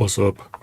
What's up?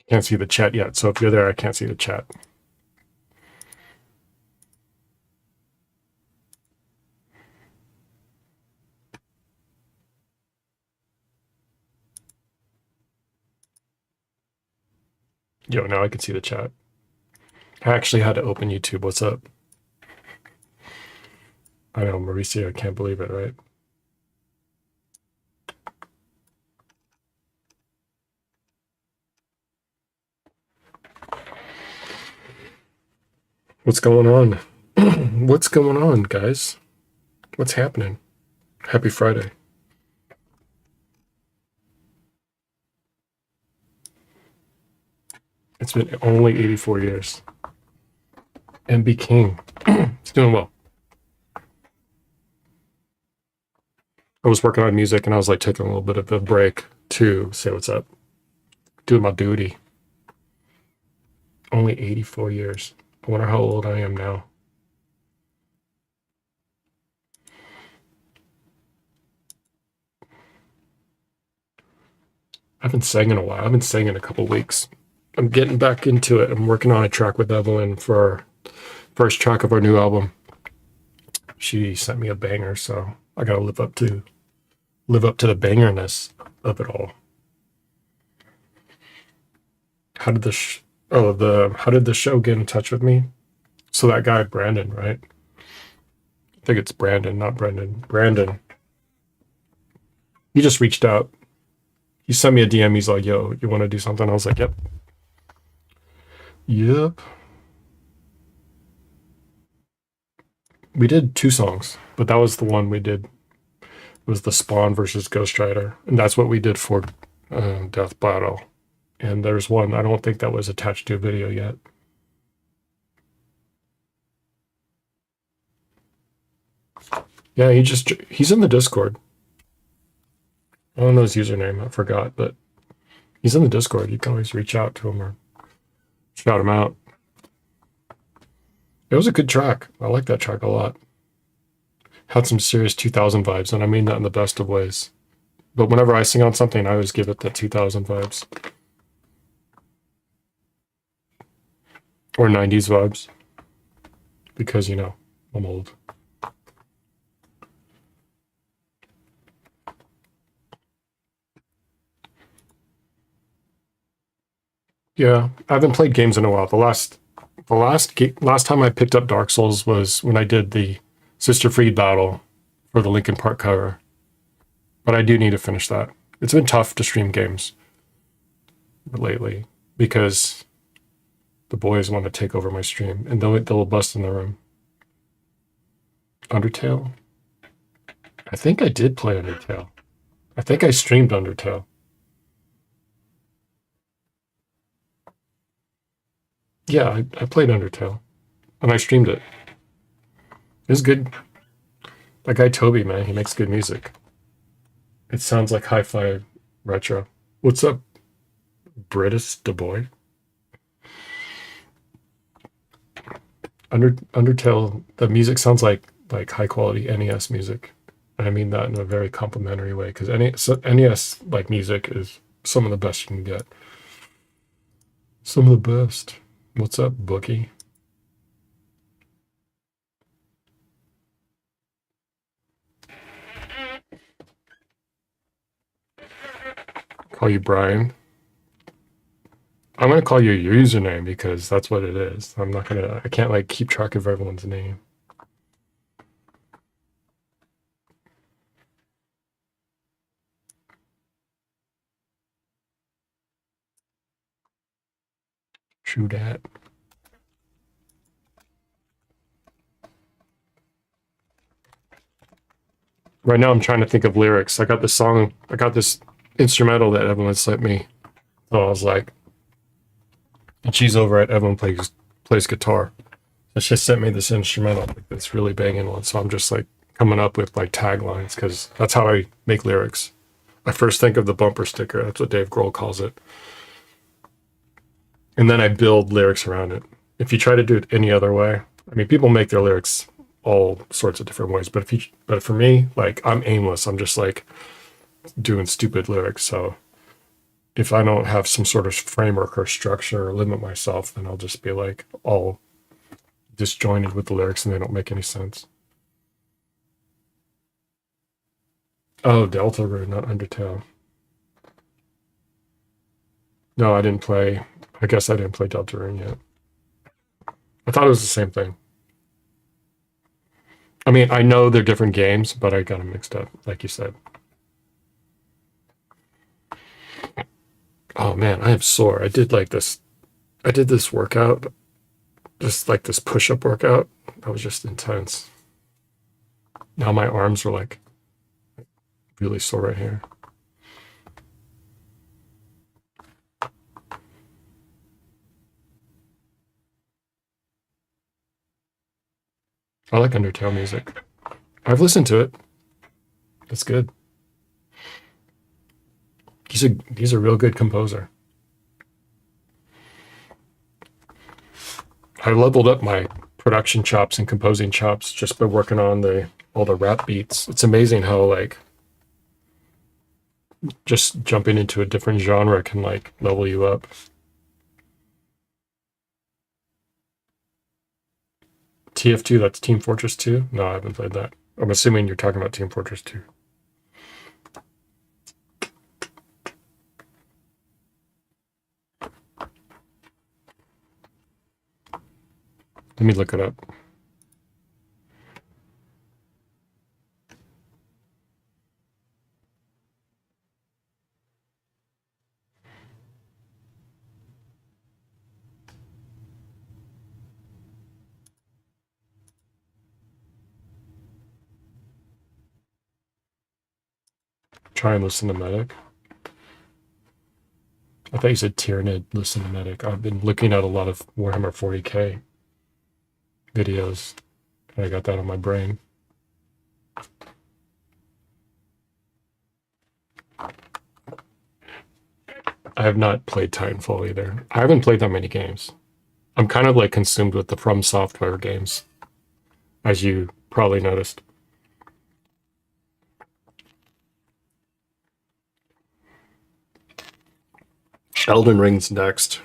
Can't see the chat yet, so if you're there, I can't see the chat. Yo, now I can see the chat. I actually had to open YouTube. What's up? I know, Mauricio, I can't believe it, right? What's going on? What's going on, guys? What's happening? Happy Friday. It's been only 84 years. MB King. He's doing well. I was working on music and I was like taking a little bit of a break to say what's up. Doing my duty. Only 84 years. I wonder how old I am now. I haven't sang in a while. I haven't sang in a couple weeks. I'm getting back into it. I'm working on a track with Evelyn for our first track of our new album. She sent me a banger, so I gotta live up to the bangerness of it all. How did how did the show get in touch with me? So that guy Brandon, right? I think it's Brandon, not Brendan. Brandon. He just reached out. He sent me a DM. He's like, "Yo, you want to do something?" I was like, "Yep, yep." We did 2 songs, but that was the one we did. It was the Spawn versus Ghost Rider, and that's what we did for Death Battle. And there's one I don't think that was attached to a video yet. Yeah, he's in the Discord. I don't know his username. I forgot, but he's in the Discord. You can always reach out to him or shout him out. It was a good track. I like that track a lot. Had some serious 2000 vibes, and I mean that in the best of ways. But whenever I sing on something, I always give it the 2000 vibes or 90s vibes because, I'm old. Yeah, I haven't played games in a while. The last time I picked up Dark Souls was when I did the Sister Freed battle for the Linkin Park cover. But I do need to finish that. It's been tough to stream games lately because the boys want to take over my stream and they'll bust in the room. Undertale? I think I did play Undertale. I think I streamed Undertale. Yeah, I played Undertale and I streamed it. It was good. That guy Toby, man, he makes good music. It sounds like hi-fi retro. What's up, Britus DeBoy? Undertale, the music sounds like high quality NES music. And I mean that in a very complimentary way because NES like music is some of the best you can get. Some of the best. What's up, Bookie? Call you Brian. I'm gonna call you your username because that's what it is. I can't like keep track of everyone's name. True dat. Right now, I'm trying to think of lyrics. I got this song, I got this instrumental that Evelyn sent me. So I was like, and she's over at Evelyn plays guitar. And she sent me this instrumental, like this really banging one. So I'm just like coming up with like taglines because that's how I make lyrics. I first think of the bumper sticker. That's what Dave Grohl calls it. And then I build lyrics around it. If you try to do it any other way, I mean, people make their lyrics all sorts of different ways. But for me, like I'm aimless. I'm just like doing stupid lyrics. So if I don't have some sort of framework or structure or limit myself, then I'll just be like all disjointed with the lyrics and they don't make any sense. Oh, Deltarune, not Undertale. No, I didn't play. I guess I didn't play Deltarune yet. I thought it was the same thing. I mean, I know they're different games, but I got them mixed up, like you said. Oh man, I am sore. I did like this. I did this workout, just like this push-up workout. That was just intense. Now my arms are like really sore right here. I like Undertale music. I've listened to it. It's good. He's a real good composer. I leveled up my production chops and composing chops just by working on all the rap beats. It's amazing how like just jumping into a different genre can like level you up. TF2, that's Team Fortress 2? No, I haven't played that. I'm assuming you're talking about Team Fortress 2. Let me look it up. Try and listen to Medic. I thought you said Tyranid, listen to Medic. I've been looking at a lot of Warhammer 40k videos, and I got that on my brain. I have not played Titanfall either. I haven't played that many games. I'm kind of like consumed with the From Software games, as you probably noticed. Elden Ring's next.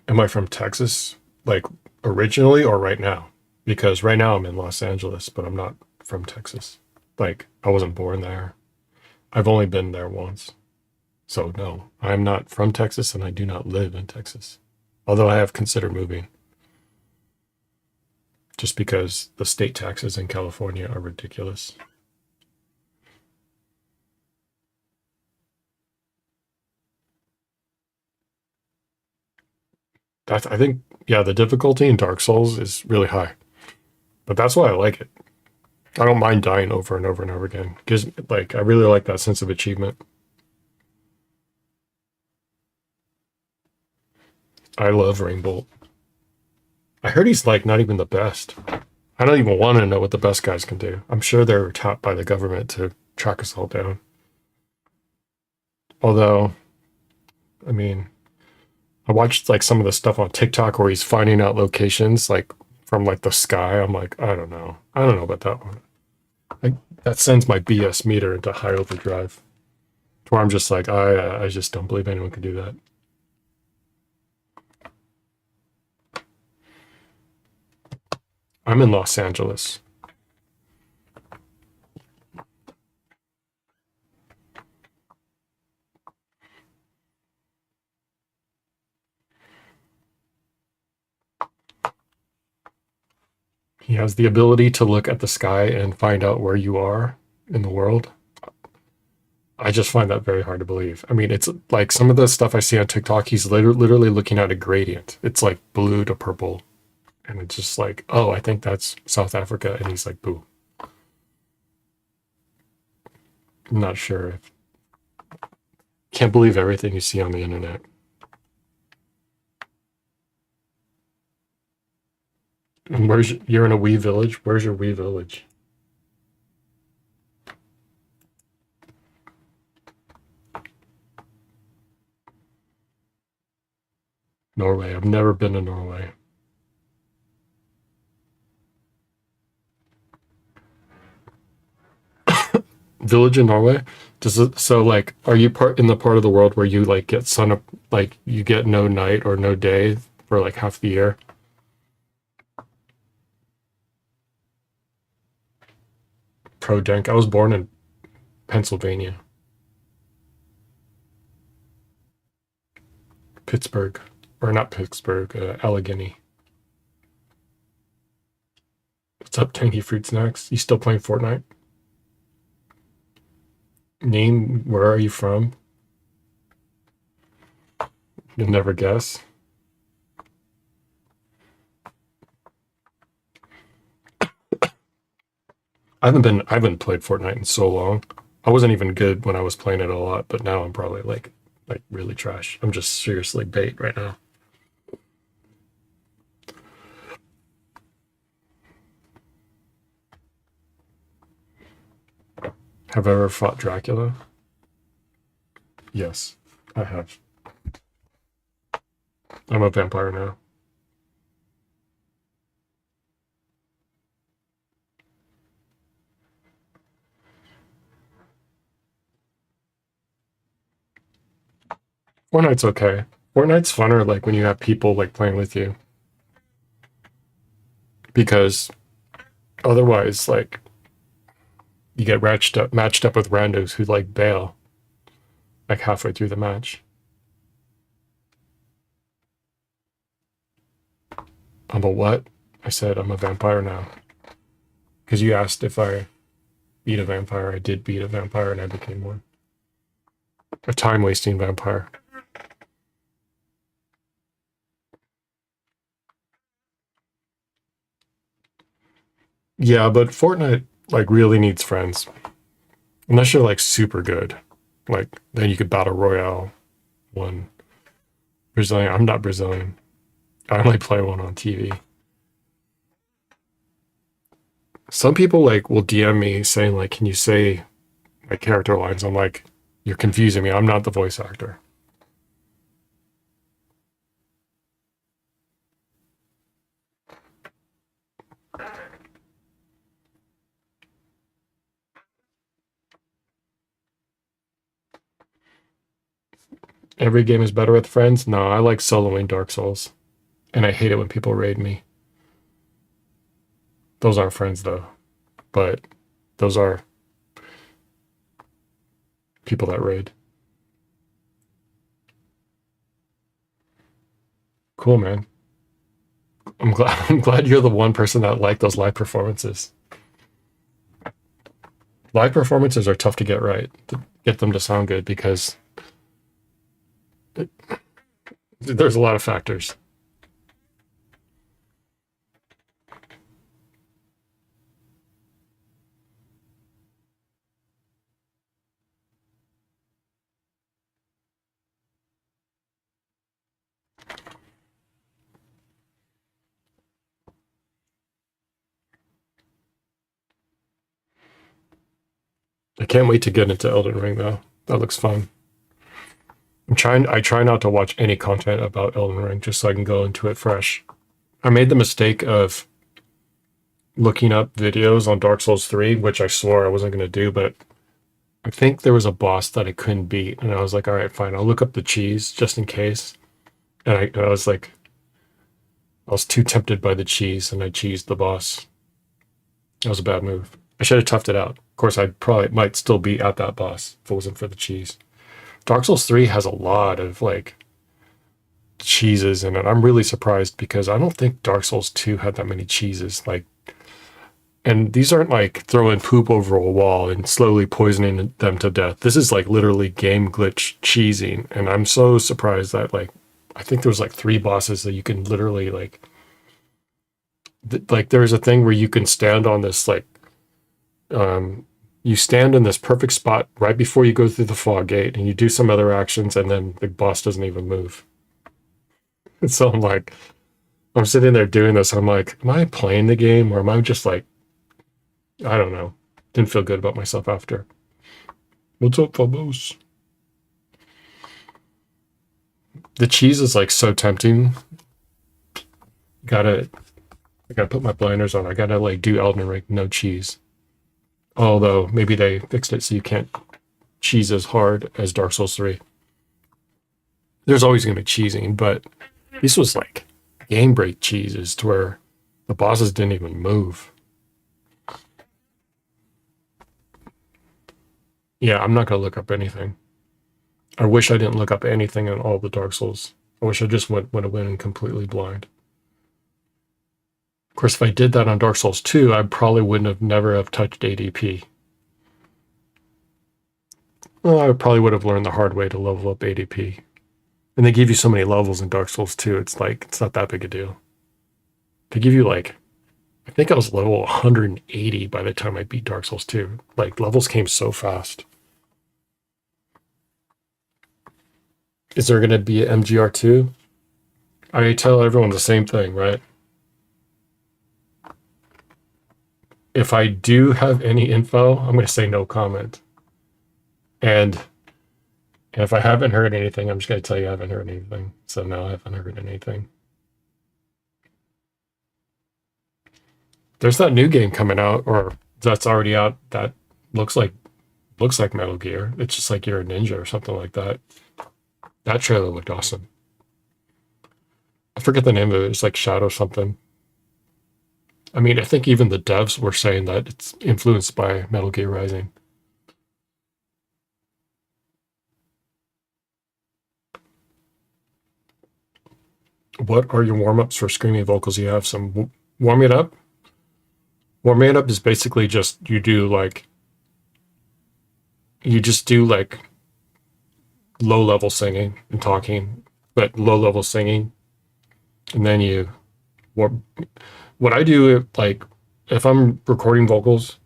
Am I from Texas? Like originally or right now? Because right now I'm in Los Angeles, but I'm not from Texas. Like I wasn't born there. I've only been there once. So no, I'm not from Texas and I do not live in Texas. Although I have considered moving. Just because the state taxes in California are ridiculous. I think, yeah, the difficulty in Dark Souls is really high. But that's why I like it. I don't mind dying over and over and over again. Gives like I really like that sense of achievement. I love Rainbolt. I heard he's like not even the best. I don't even want to know what the best guys can do. I'm sure they're taught by the government to track us all down. Although, I mean, I watched like some of the stuff on TikTok where he's finding out locations like from like the sky. I'm like, I don't know. I don't know about that one. That sends my BS meter into high overdrive. To where I'm just like, I just don't believe anyone can do that. I'm in Los Angeles. He has the ability to look at the sky and find out where you are in the world. I just find that very hard to believe. I mean, it's like some of the stuff I see on TikTok, he's literally looking at a gradient. It's like blue to purple And it's just like, oh, I think that's South Africa. And he's like, boo. I'm not sure. Can't believe everything you see on the internet. And you're in a wee village? Where's your wee village? Norway. I've never been to Norway. Village in Norway? Does it, so like, are you part in the part of the world where you like get sun up, like you get no night or no day for like half the year? Pro Denk. I was born in Pennsylvania, Pittsburgh, or not Pittsburgh, Allegheny. What's up, Tanky Fruit Snacks? You still playing Fortnite? Name, where are you from? You'll never guess. I haven't played Fortnite in so long. I wasn't even good when I was playing it a lot, but now I'm probably like really trash. I'm just seriously bait right now. Have I ever fought Dracula? Yes, I have. I'm a vampire now. Fortnite's okay. Fortnite's funner like when you have people like playing with you. Because otherwise, like you get matched up with randos who like bail like halfway through the match. I'm a what? I said I'm a vampire now. Because you asked if I beat a vampire. I did beat a vampire and I became one. A time wasting vampire. Yeah, but Fortnite like really needs friends. Unless you're like super good. Like then you could battle royale one Brazilian. I'm not Brazilian. I only play one on TV. Some people like will DM me saying like, "Can you say my character lines?" I'm like, "You're confusing me. I'm not the voice actor." Every game is better with friends. No, I like soloing Dark Souls, and I hate it when people raid me. Those aren't friends though, but those are people that raid. Cool, man. I'm glad. I'm glad you're the one person that liked those live performances. Live performances are tough to get right, to get them to sound good because it, there's a lot of factors. I can't wait to get into Elden Ring though. That looks fun. I try not to watch any content about Elden Ring just so I can go into it fresh. I made the mistake of looking up videos on Dark Souls 3, which I swore I wasn't going to do, but I think there was a boss that I couldn't beat. And I was like, all right, fine. I'll look up the cheese just in case. And I was like, I was too tempted by the cheese and I cheesed the boss. That was a bad move. I should have toughed it out. Of course, I probably might still be at that boss if it wasn't for the cheese. Dark Souls 3 has a lot of like cheeses in it. I'm really surprised because I don't think Dark Souls 2 had that many cheeses. Like, and these aren't like throwing poop over a wall and slowly poisoning them to death. This is like literally game glitch cheesing. And I'm so surprised that like, I think there was like 3 bosses that you can literally like like there's a thing where you can stand on this like um, you stand in this perfect spot right before you go through the fog gate, and you do some other actions, and then the boss doesn't even move. And so I'm like, I'm sitting there doing this. I'm like, am I playing the game or am I just like, I don't know. Didn't feel good about myself after. What's up, Phobos? The cheese is like so tempting. Gotta, I gotta put my blinders on. I gotta like do Elden Ring, no cheese. Although maybe they fixed it so you can't cheese as hard as Dark Souls 3. There's always gonna be cheesing, but this was like game break cheeses to where the bosses didn't even move. Yeah, I'm not gonna look up anything. I wish I didn't look up anything in all the Dark Souls. I wish I just went in completely blind. Of course, if I did that on Dark Souls 2, I probably wouldn't have never have touched ADP. Well, I probably would have learned the hard way to level up ADP. And they give you so many levels in Dark Souls 2, it's like, it's not that big a deal. They give you like, I think I was level 180 by the time I beat Dark Souls 2. Like, levels came so fast. Is there going to be an MGR2? I tell everyone the same thing, right? If I do have any info, I'm going to say no comment. And if I haven't heard anything, I'm just going to tell you I haven't heard anything. So no, I haven't heard anything. There's that new game coming out, or that's already out, that looks like Metal Gear. It's just like you're a ninja or something like that. That trailer looked awesome. I forget the name of it. It's like Shadow something. I mean, I think even the devs were saying that it's influenced by Metal Gear Rising. What are your warm-ups for screaming vocals? You have some warming it up. Warming it up is basically just you just do like low level singing and talking, but low level singing, and then you warm. What I do, like if I'm recording vocals,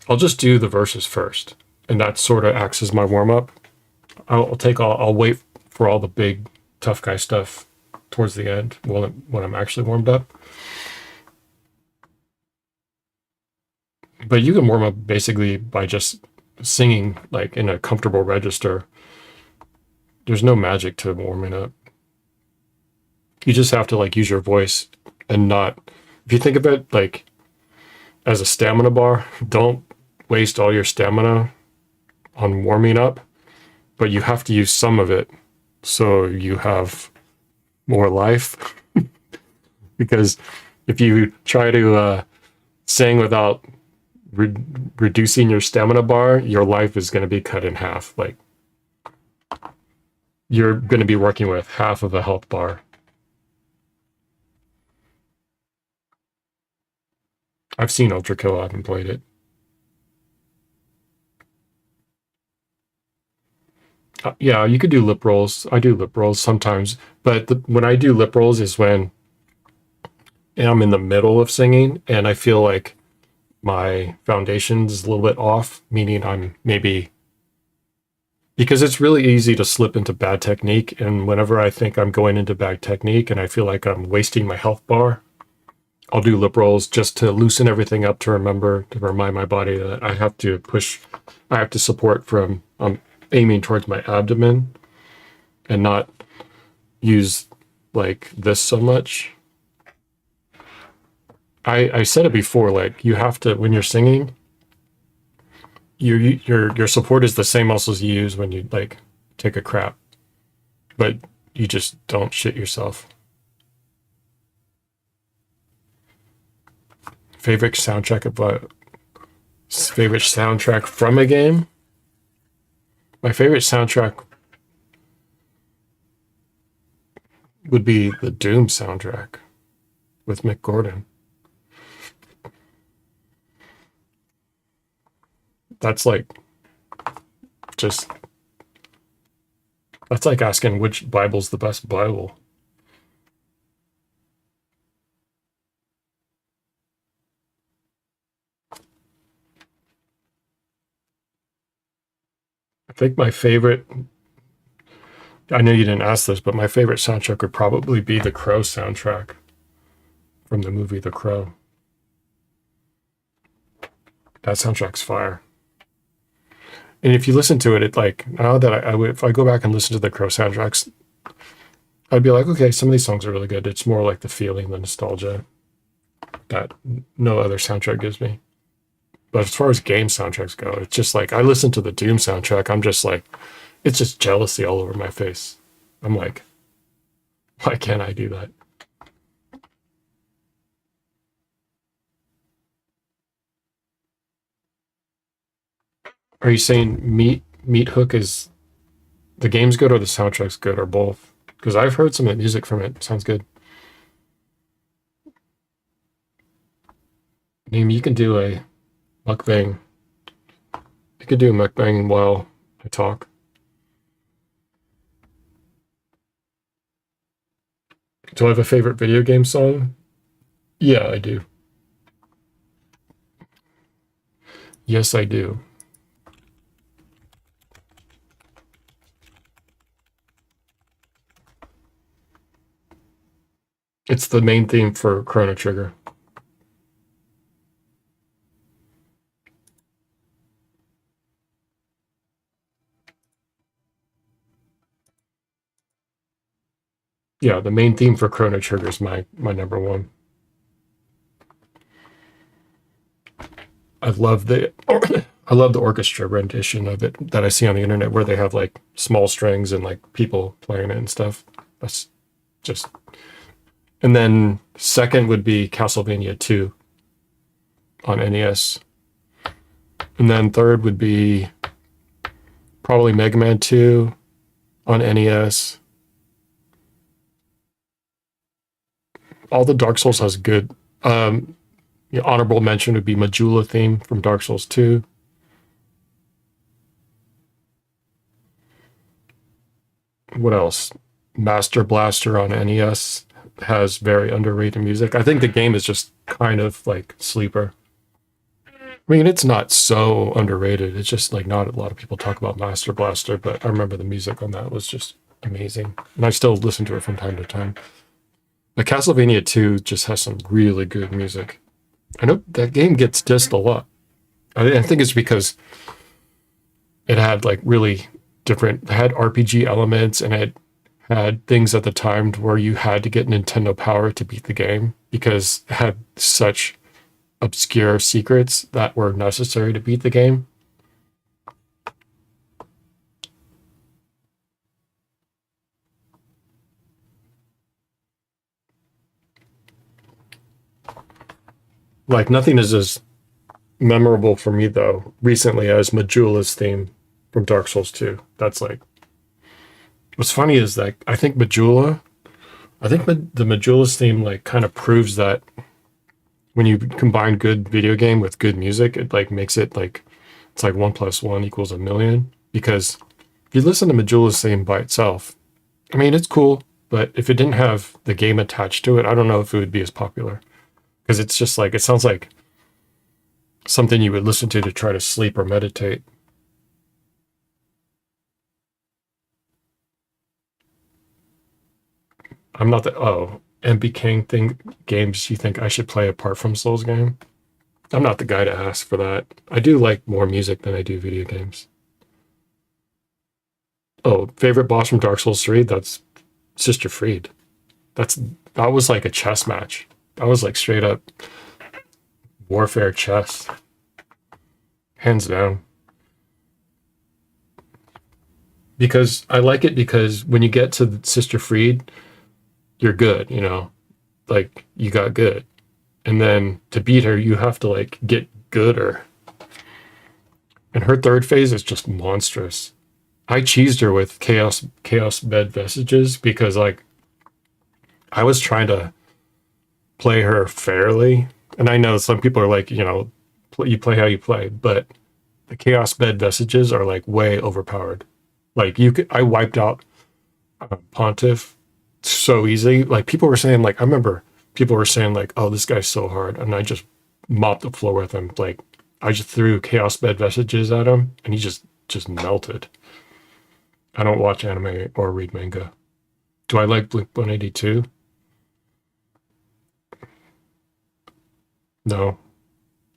I'll just do the verses first, and that sort of acts as my warm up. I'll wait for all the big tough guy stuff towards the end when I'm actually warmed up. But you can warm up basically by just singing like in a comfortable register. There's no magic to warming up. You just have to like use your voice and not. If you think of it like as a stamina bar, don't waste all your stamina on warming up, but you have to use some of it so you have more life. Because if you try to sing without reducing your stamina bar, your life is going to be cut in half. Like you're going to be working with half of a health bar. I've seen Ultra Kill. I haven't played it. Yeah, you could do lip rolls. I do lip rolls sometimes, but when I do lip rolls is when I'm in the middle of singing and I feel like my foundation is a little bit off, meaning I'm maybe, because it's really easy to slip into bad technique. And whenever I think I'm going into bad technique and I feel like I'm wasting my health bar, I'll do lip rolls just to loosen everything up, to remind my body that I have to support from aiming towards my abdomen and not use like this so much. I said it before, like you have to, when you're singing, your support is the same muscles you use when you like take a crap, but you just don't shit yourself. Favorite soundtrack from a game? My favorite soundtrack would be the Doom soundtrack with Mick Gordon. That's like asking which Bible's the best Bible. I think my favorite, I know you didn't ask this, but my favorite soundtrack would probably be the Crow soundtrack from the movie The Crow. That soundtrack's fire. And if you listen to it, it like now that I would, if I go back and listen to the Crow soundtracks, I'd be like, okay, some of these songs are really good. It's more like the feeling, the nostalgia that no other soundtrack gives me. But as far as game soundtracks go, it's just like I listen to the Doom soundtrack. I'm just like, it's just jealousy all over my face. I'm like, why can't I do that? Are you saying Meat Hook is the game's good or the soundtrack's good or both? Because I've heard some of the music from it. Sounds good. Name, you can do a mukbang. You could do a mukbang while I talk. Do I have a favorite video game song? Yeah, I do. Yes, I do. It's the main theme for Chrono Trigger. Yeah, the main theme for Chrono Trigger is my number one. I love the I love the orchestra rendition of it that I see on the internet where they have like small strings and like people playing it and stuff. That's just. And then second would be Castlevania 2 on NES. And then third would be probably Mega Man 2 on NES. All the Dark Souls has good. Honorable mention would be Majula theme from Dark Souls 2. What else? Master Blaster on NES has very underrated music. I think the game is just kind of like sleeper. I mean, it's not so underrated. It's just like not a lot of people talk about Master Blaster, but I remember the music on that was just amazing. And I still listen to it from time to time. But Castlevania 2 just has some really good music. I know that game gets dissed a lot. I think it's because it had like really different, it had RPG elements and it had things at the time where you had to get Nintendo Power to beat the game because it had such obscure secrets that were necessary to beat the game. Like nothing is as memorable for me though recently as Majula's theme from Dark Souls 2. That's like what's funny is that I think the Majula's theme like kind of proves that when you combine good video game with good music, it like makes it like it's like 1+1 = 1,000,000. Because if you listen to Majula's theme by itself, I mean it's cool, but if it didn't have the game attached to it, I don't know if it would be as popular. Because it's just like it sounds like something you would listen to try to sleep or meditate. I'm not the MB King thing games you think I should play apart from Souls game. I'm not the guy to ask for that. I do like more music than I do video games. Oh, favorite boss from Dark Souls 3? That's Sister Fried. That was like a chess match. That was like straight up warfare chess. Hands down. Because I like it because when you get to Sister Fried, you're good, you know? Like you got good. And then to beat her, you have to like get gooder. And her third phase is just monstrous. I cheesed her with Chaos Bed Vestiges because like I was trying to play her fairly. And I know some people are like, you know, you play how you play, but the Chaos Bed Vestiges are like way overpowered. Like I wiped out Pontiff so easy. Like people were saying, like I remember people were saying, like, "Oh, this guy's so hard," and I just mopped the floor with him. Like I just threw Chaos Bed Vestiges at him, and he just just melted. I don't watch anime or read manga. Do I like Blink 182? No.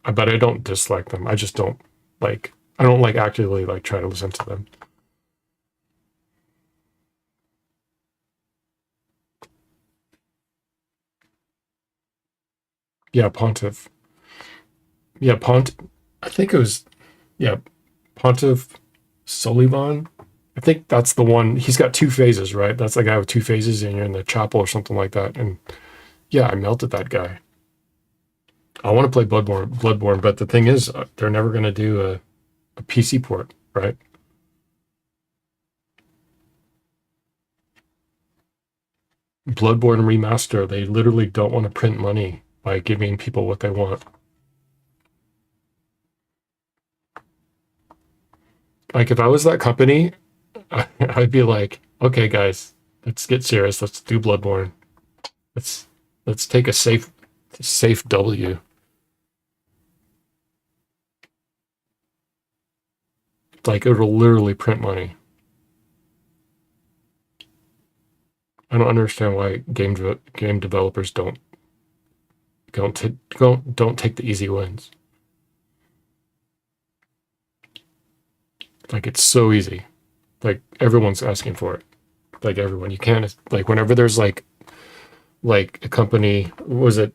But I don't dislike them. I just don't like, I don't like actively like try to listen to them. Yeah, Pontiff. Yeah, I think it was, yeah, Pontiff Sullivan. I think that's the one. He's got two phases, right? That's the guy with two phases, and you're in the chapel or something like that. And yeah, I melted that guy. I want to play Bloodborne, but the thing is, they're never going to do a PC port, right? Bloodborne remaster. They literally don't want to print money by giving people what they want. Like if I was that company, I'd be like, okay, guys, let's get serious. Let's do Bloodborne. Let's let's take a safe W. Like it'll literally print money. I don't understand why game developers don't take the easy wins. Like it's so easy. Like everyone's asking for it. Like everyone, you can't like whenever there's like a company, what was it?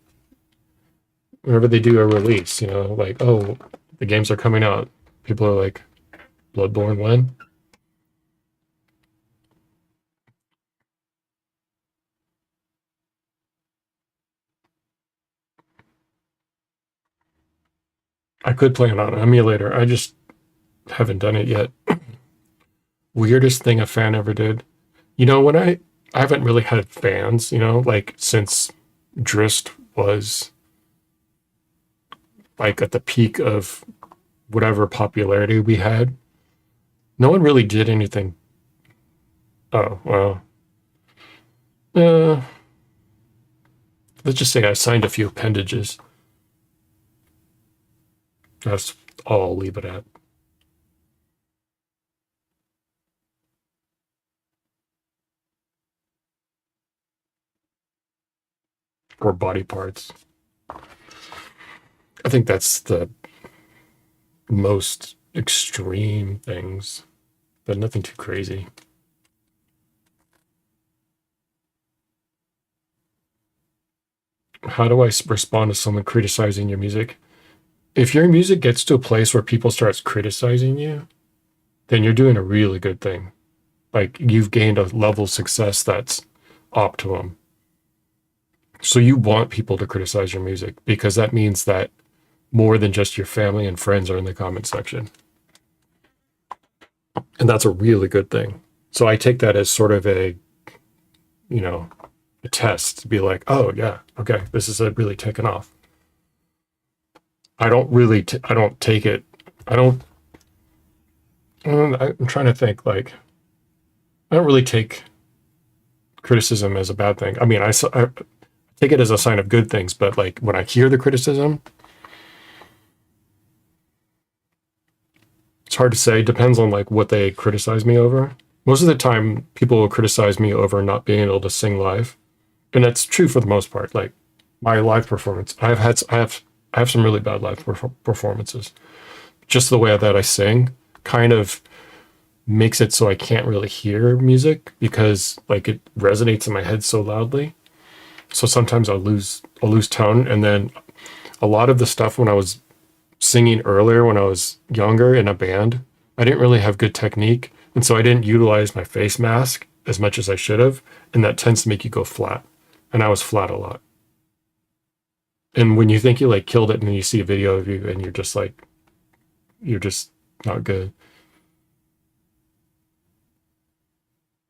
Whenever they do a release, like oh the games are coming out, people are like, Bloodborne when? I could play it on an emulator. I just haven't done it yet. Weirdest thing a fan ever did. When I haven't really had fans, like since Drist was like at the peak of whatever popularity we had. No one really did anything. Oh, well. Uh, let's just say I signed a few appendages. That's all I'll leave it at. Or body parts. I think that's the most extreme things, but nothing too crazy. How do I respond to someone criticizing your music? If your music gets to a place where people starts criticizing you, then you're doing a really good thing. Like you've gained a level of success that's optimum. So you want people to criticize your music because that means that more than just your family and friends are in the comment section. And that's a really good thing. So I take that as sort of you know, a test to be like, oh yeah, okay, this is really taken off. I don't take it. I don't. I'm trying to think. Like, I don't really take criticism as a bad thing. I mean, I take it as a sign of good things. But like when I hear the criticism, it's hard to say. Depends on like what they criticize me over. Most of the time, people will criticize me over not being able to sing live, and that's true for the most part. Like my live performance, I have some really bad live performances. Just the way that I sing kind of makes it so I can't really hear music because like it resonates in my head so loudly. So sometimes I'll lose tone, and then a lot of the stuff when I was singing earlier when I was younger in a band, I didn't really have good technique, and so I didn't utilize my face mask as much as I should have, and that tends to make you go flat. And I was flat a lot. And when you think you like killed it and then you see a video of you and you're just not good.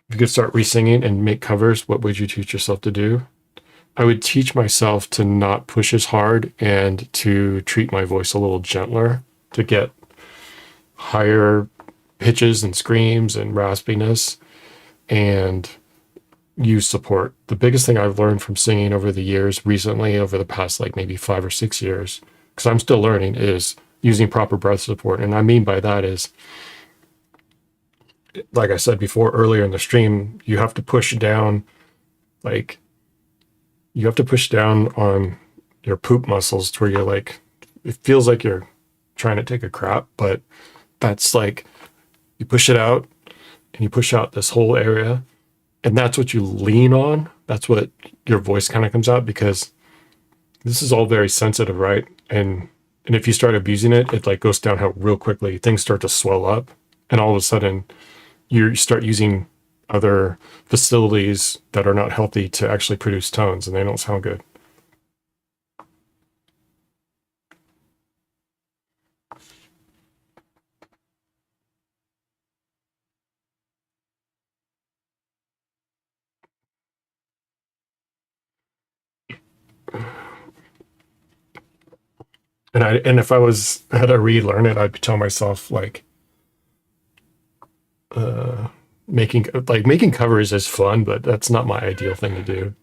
If you could start re-singing and make covers, what would you teach yourself to do? I would teach myself to not push as hard and to treat my voice a little gentler, to get higher pitches and screams and raspiness, and use support. The biggest thing I've learned from singing over the years, recently, over the past like maybe 5 or 6 years, because I'm still learning, is using proper breath support. And I mean by that is like I said before earlier in the stream, you have to push down, like, you have to push down on your poop muscles to where you're like, it feels like you're trying to take a crap, but that's like, you push it out and you push out this whole area, and that's what you lean on. That's what your voice kind of comes out, because this is all very sensitive, right? And if you start abusing it, it like goes downhill real quickly. Things start to swell up, and all of a sudden you start using other facilities that are not healthy to actually produce tones, and they don't sound good. And if I was had to relearn it, I'd tell myself like, uh, making covers is fun, but that's not my ideal thing to do.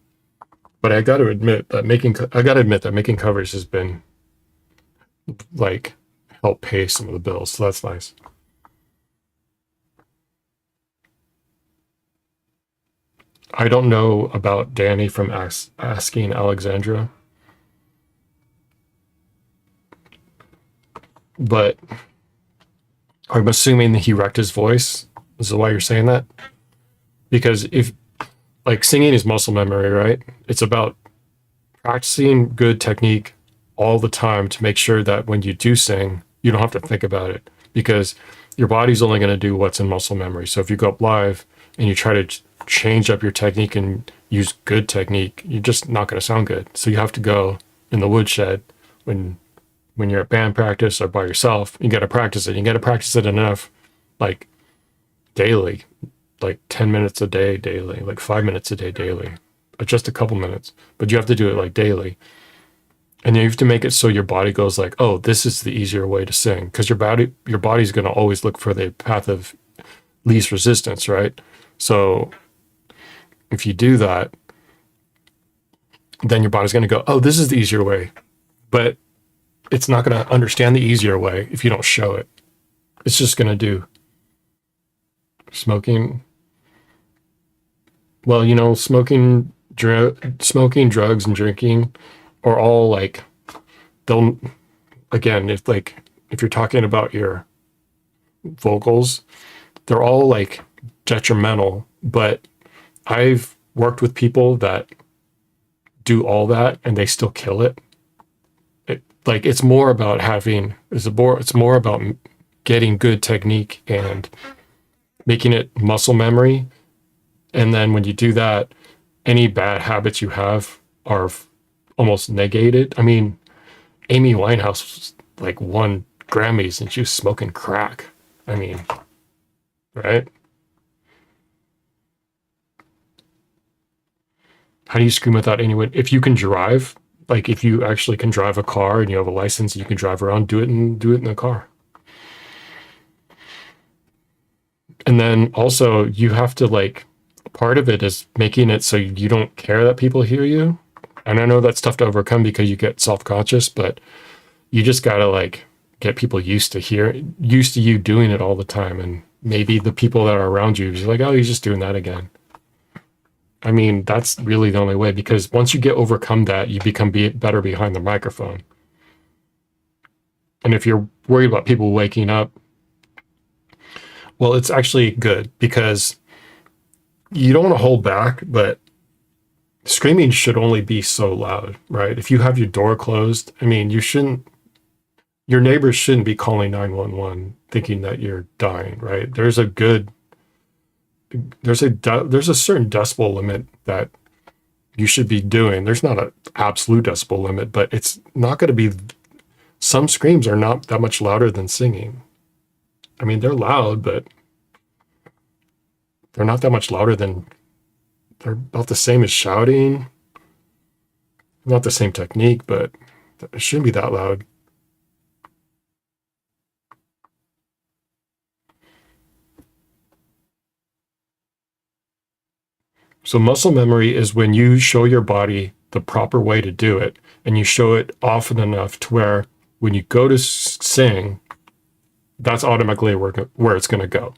But I got to admit that making covers has been like help pay some of the bills, so that's nice. I don't know about Danny from Asking Alexandra, but I'm assuming that he wrecked his voice. Is that why you're saying that? Because if like singing is muscle memory, right? It's about practicing good technique all the time to make sure that when you do sing, you don't have to think about it, because your body's only going to do what's in muscle memory. So if you go up live and you try to change up your technique and use good technique, you're just not going to sound good. So you have to go in the woodshed when you're at band practice or by yourself. You got to practice it. You got to practice it enough, like daily, like 10 minutes a day daily, like 5 minutes a day daily, just a couple minutes. But you have to do it like daily. And you have to make it so your body goes like, oh, this is the easier way to sing, because your body's going to always look for the path of least resistance, right? So if you do that, then your body's going to go, oh, this is the easier way. But it's not going to understand the easier way if you don't show it. It's just going to do smoking. Well, smoking, drugs, and drinking are all like, they'll, again, if you're talking about your vocals, they're all like detrimental. But I've worked with people that do all that and they still kill it. Like it's more about it's more about getting good technique and making it muscle memory. And then when you do that, any bad habits you have are almost negated. I mean, Amy Winehouse like won Grammys and she was smoking crack. I mean, right? How do you scream without anyone? If you can drive, like if you actually can drive a car and you have a license, you can drive around, do it in the car. And then also you have to like, part of it is making it so you don't care that people hear you. And I know that's tough to overcome because you get self-conscious, but you just gotta like get people used to you doing it all the time. And maybe the people that are around you is like, oh, he's just doing that again. I mean, that's really the only way, because once you get overcome that, you become better behind the microphone. And if you're worried about people waking up, well, it's actually good because you don't want to hold back, but screaming should only be so loud, right? If you have your door closed, I mean, your neighbors shouldn't be calling 911 thinking that you're dying, right? There's a certain decibel limit that you should be doing. There's not an absolute decibel limit, but it's not going to be, some screams are not that much louder than singing. I mean, they're loud, but they're not that much louder than, they're about the same as shouting. Not the same technique, but it shouldn't be that loud. So muscle memory is when you show your body the proper way to do it, and you show it often enough to where when you go to sing, that's automatically where it's going to go.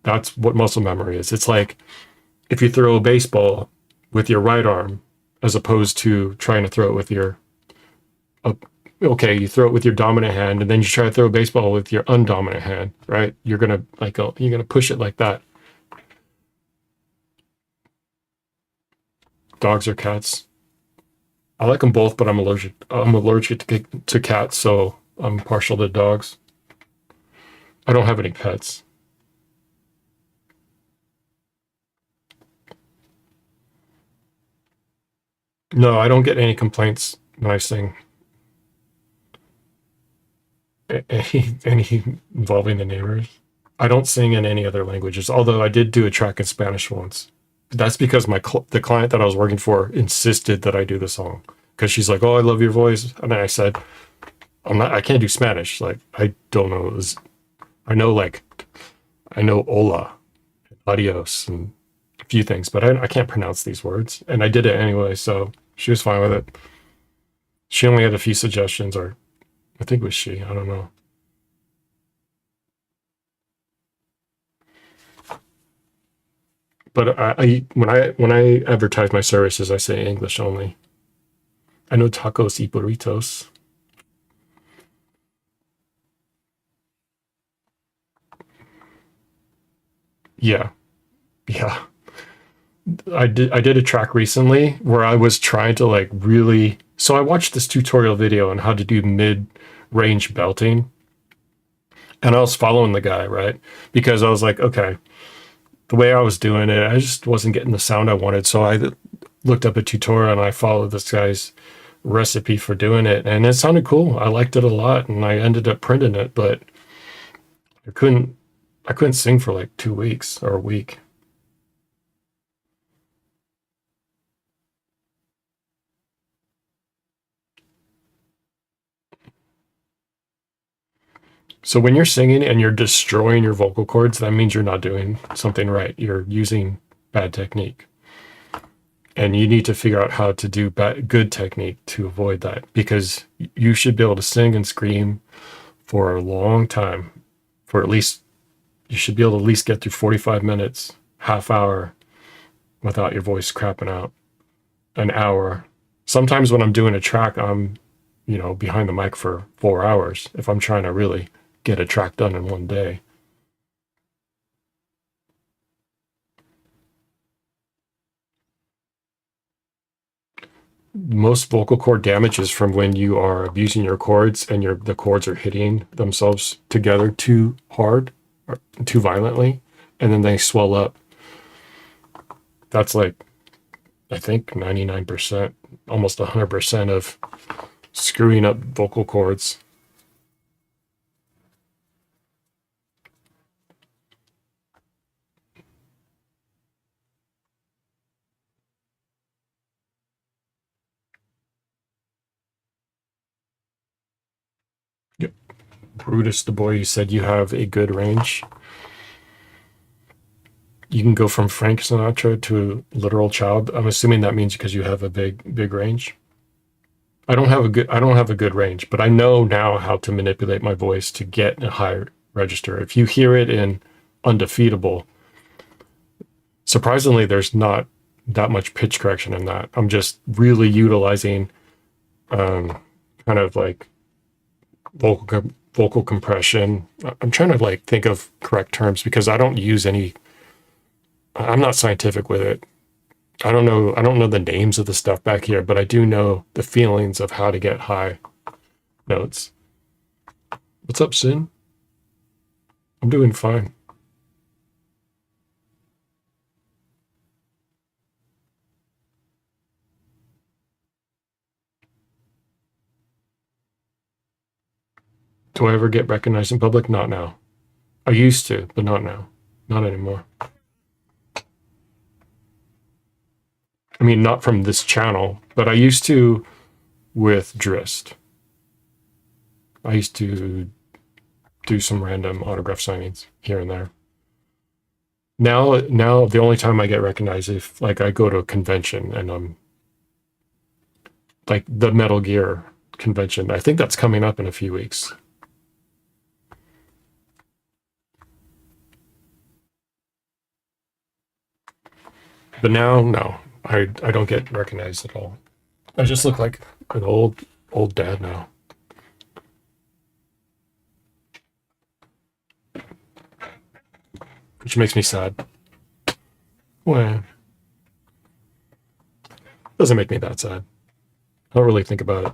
That's what muscle memory is. It's like if you throw a baseball with your right arm as opposed to trying to throw it with your uh, okay, you throw it with your dominant hand and then you try to throw a baseball with your undominant hand, right? You're gonna like you're gonna push it like that. Dogs or cats? I like them both, but I'm allergic. I'm allergic to cats, so I'm partial to dogs. I don't have any pets. No, I don't get any complaints when I sing. Any involving the neighbors. I don't sing in any other languages, although I did do a track in Spanish once. That's because the client that I was working for insisted that I do the song because she's like, "Oh, I love your voice," and I said, "I'm not. I can't do Spanish. Like, I don't know. I know like I know hola, adios, and a few things, but I can't pronounce these words." And I did it anyway, so she was fine with it. She only had a few suggestions, or I think it was she. I don't know. But when I advertise my services, I say English only. I know tacos y burritos. Yeah, yeah. I did a track recently where I was trying to like really. So I watched this tutorial video on how to do mid-range belting, and I was following the guy, right? Because I was like, okay, the way I was doing it, I just wasn't getting the sound I wanted. So I looked up a tutorial and I followed this guy's recipe for doing it, and it sounded cool. I liked it a lot, and I ended up printing it, but I couldn't I couldn't sing for like 2 weeks or a week. So when you're singing and you're destroying your vocal cords, that means you're not doing something right. You're using bad technique. And you need to figure out how to do good technique to avoid that because you should be able to sing and scream for a long time. For at least, you should be able to at least get through 45 minutes, half hour without your voice crapping out, an hour. Sometimes when I'm doing a track, I'm, behind the mic for 4 hours if I'm trying to really get a track done in one day. Most vocal cord damage is from when you are abusing your cords and the cords are hitting themselves together too hard or too violently, and then they swell up. That's like, I think 99%, almost 100% of screwing up vocal cords. Yep. Brutus the boy, you said you have a good range. You can go from Frank Sinatra to Literal Child. I'm assuming that means because you have a big range. I don't have a good range, but I know now how to manipulate my voice to get a higher register. If you hear it in Undefeatable, surprisingly there's not that much pitch correction in that. I'm just really utilizing kind of like vocal compression. I'm trying to like think of correct terms because I don't use any. I'm not scientific with it. I don't know the names of the stuff back here, but I do know the feelings of how to get high notes. What's up, Sin? I'm doing fine. Do I ever get recognized in public? Not now. I used to, but not now. Not anymore. I mean, not from this channel, but I used to with Drist. I used to do some random autograph signings here and there. Now the only time I get recognized if like I go to a convention and I'm like the Metal Gear convention. I think that's coming up in a few weeks. But now, no, I don't get recognized at all. I just look like an old dad now. Which makes me sad. Well, doesn't make me that sad. I don't really think about it.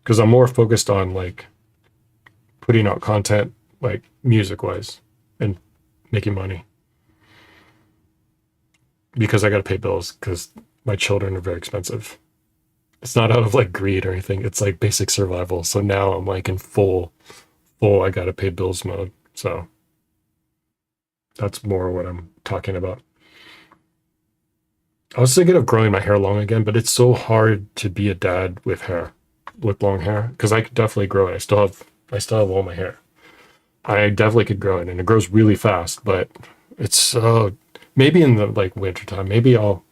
Because I'm more focused on like putting out content like music wise and making money. Because I gotta pay bills because my children are very expensive. It's not out of like greed or anything. It's like basic survival. So now I'm like in full I gotta pay bills mode. So that's more what I'm talking about. I was thinking of growing my hair long again, but it's so hard to be a dad with hair, with long hair, because I could definitely grow it. I still have all my hair. I definitely could grow it, and it grows really fast. But it's so maybe in the like winter time, maybe I'll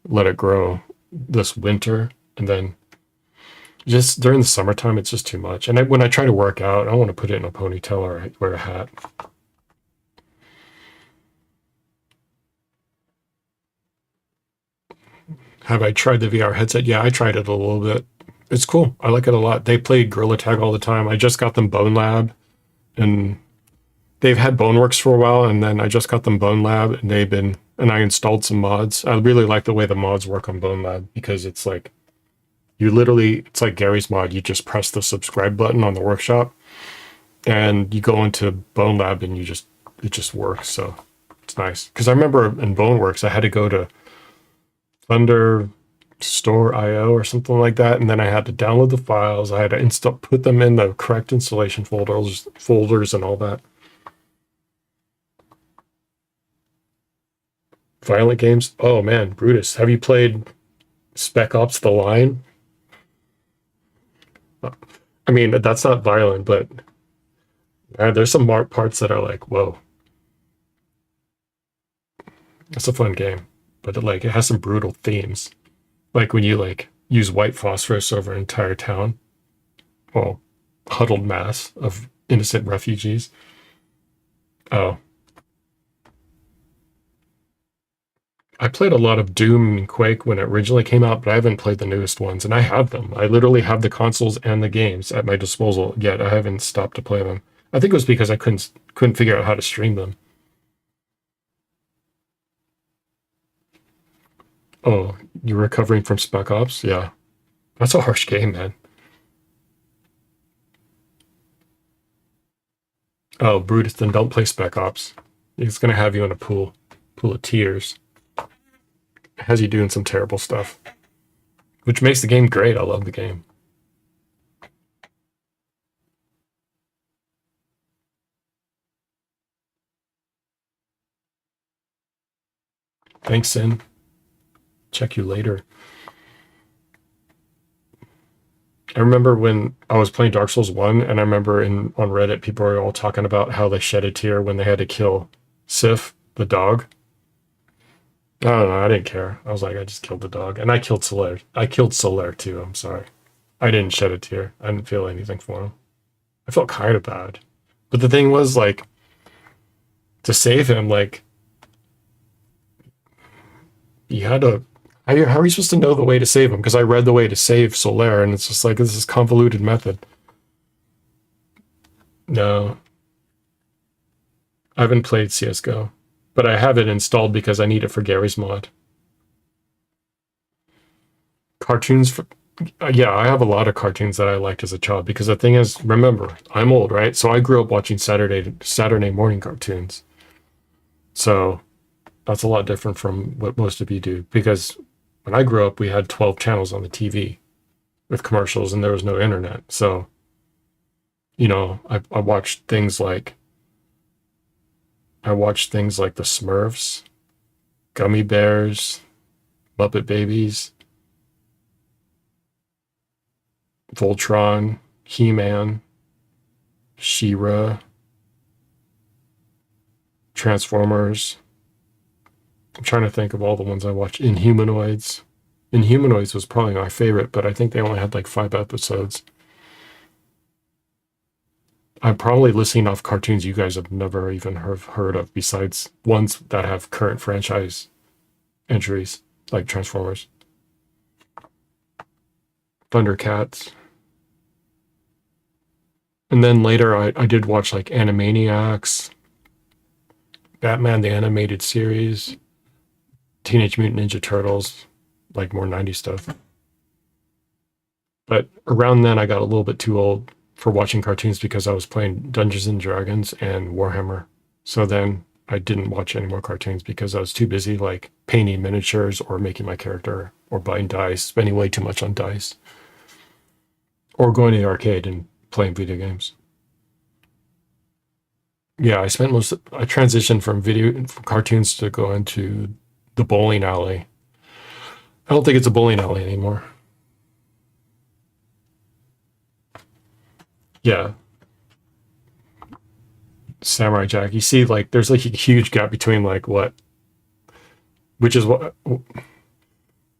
let it grow this winter, and then just during the summertime, it's just too much. And when I try to work out, I don't want to put it in a ponytail or wear a hat. Have I tried the VR headset? Yeah, I tried it a little bit. It's cool. I like it a lot. They play Gorilla Tag all the time. I just got them Bone Lab, and they've had Boneworks for a while, and then I just got them Bone Lab, and I installed some mods. I really like the way the mods work on Bone Lab because it's like it's like Gary's mod. You just press the subscribe button on the workshop, and you go into Bone Lab, and it just works. So it's nice. Because I remember in Boneworks, I had to go to Thunder Store IO or something like that, and then I had to download the files. I had to put them in the correct installation folders, and all that. Violent games. Oh man, Brutus, have you played Spec Ops: The Line? I mean, that's not violent, but there's some parts that are like, whoa, it's a fun game, but it has some brutal themes, like when you like use white phosphorus over an entire town, well, huddled mass of innocent refugees. Oh, I played a lot of Doom and Quake when it originally came out, but I haven't played the newest ones, and I have them. I literally have the consoles and the games at my disposal, yet I haven't stopped to play them. I think it was because I couldn't figure out how to stream them. Oh, you're recovering from Spec Ops? Yeah. That's a harsh game, man. Oh, Brutus, then don't play Spec Ops. It's gonna have you in a pool of tears. It has you doing some terrible stuff, which makes the game great. I love the game. Thanks, Sin. Check you later. I remember when I was playing Dark Souls 1, and I remember on Reddit, people were all talking about how they shed a tear when they had to kill Sif, the dog. I don't know. I didn't care. I was like, I just killed the dog. And I killed Solaire. I killed Solaire too. I'm sorry. I didn't shed a tear. I didn't feel anything for him. I felt kind of bad. But the thing was, like, to save him, like, you had to. How are you supposed to know the way to save him? Because I read the way to save Solaire, and it's just like, this is convoluted method. No, I haven't played CSGO, but I have it installed because I need it for Gary's mod. Cartoons for, yeah, I have a lot of cartoons that I liked as a child because the thing is, remember, I'm old, right? So I grew up watching Saturday morning cartoons. So that's a lot different from what most of you do because when I grew up, we had 12 channels on the TV with commercials and there was no internet. So, I watched things like the Smurfs, Gummy Bears, Muppet Babies, Voltron, He-Man, She-Ra, Transformers. I'm trying to think of all the ones I watched. Inhumanoids. Inhumanoids was probably my favorite, but I think they only had like 5 episodes. I'm probably listing off cartoons you guys have never even heard of, besides ones that have current franchise entries, like Transformers, Thundercats. And then later I did watch like Animaniacs, Batman the Animated Series, Teenage Mutant Ninja Turtles, like more 90s stuff. But around then I got a little bit too old for watching cartoons because I was playing Dungeons and Dragons and Warhammer. So then I didn't watch any more cartoons because I was too busy like painting miniatures or making my character or buying dice, spending way too much on dice, or going to the arcade and playing video games. Yeah, I transitioned from cartoons to go into the bowling alley. I don't think it's a bowling alley anymore. Yeah, Samurai Jack. You see, like, there's like a huge gap between like what, which is what I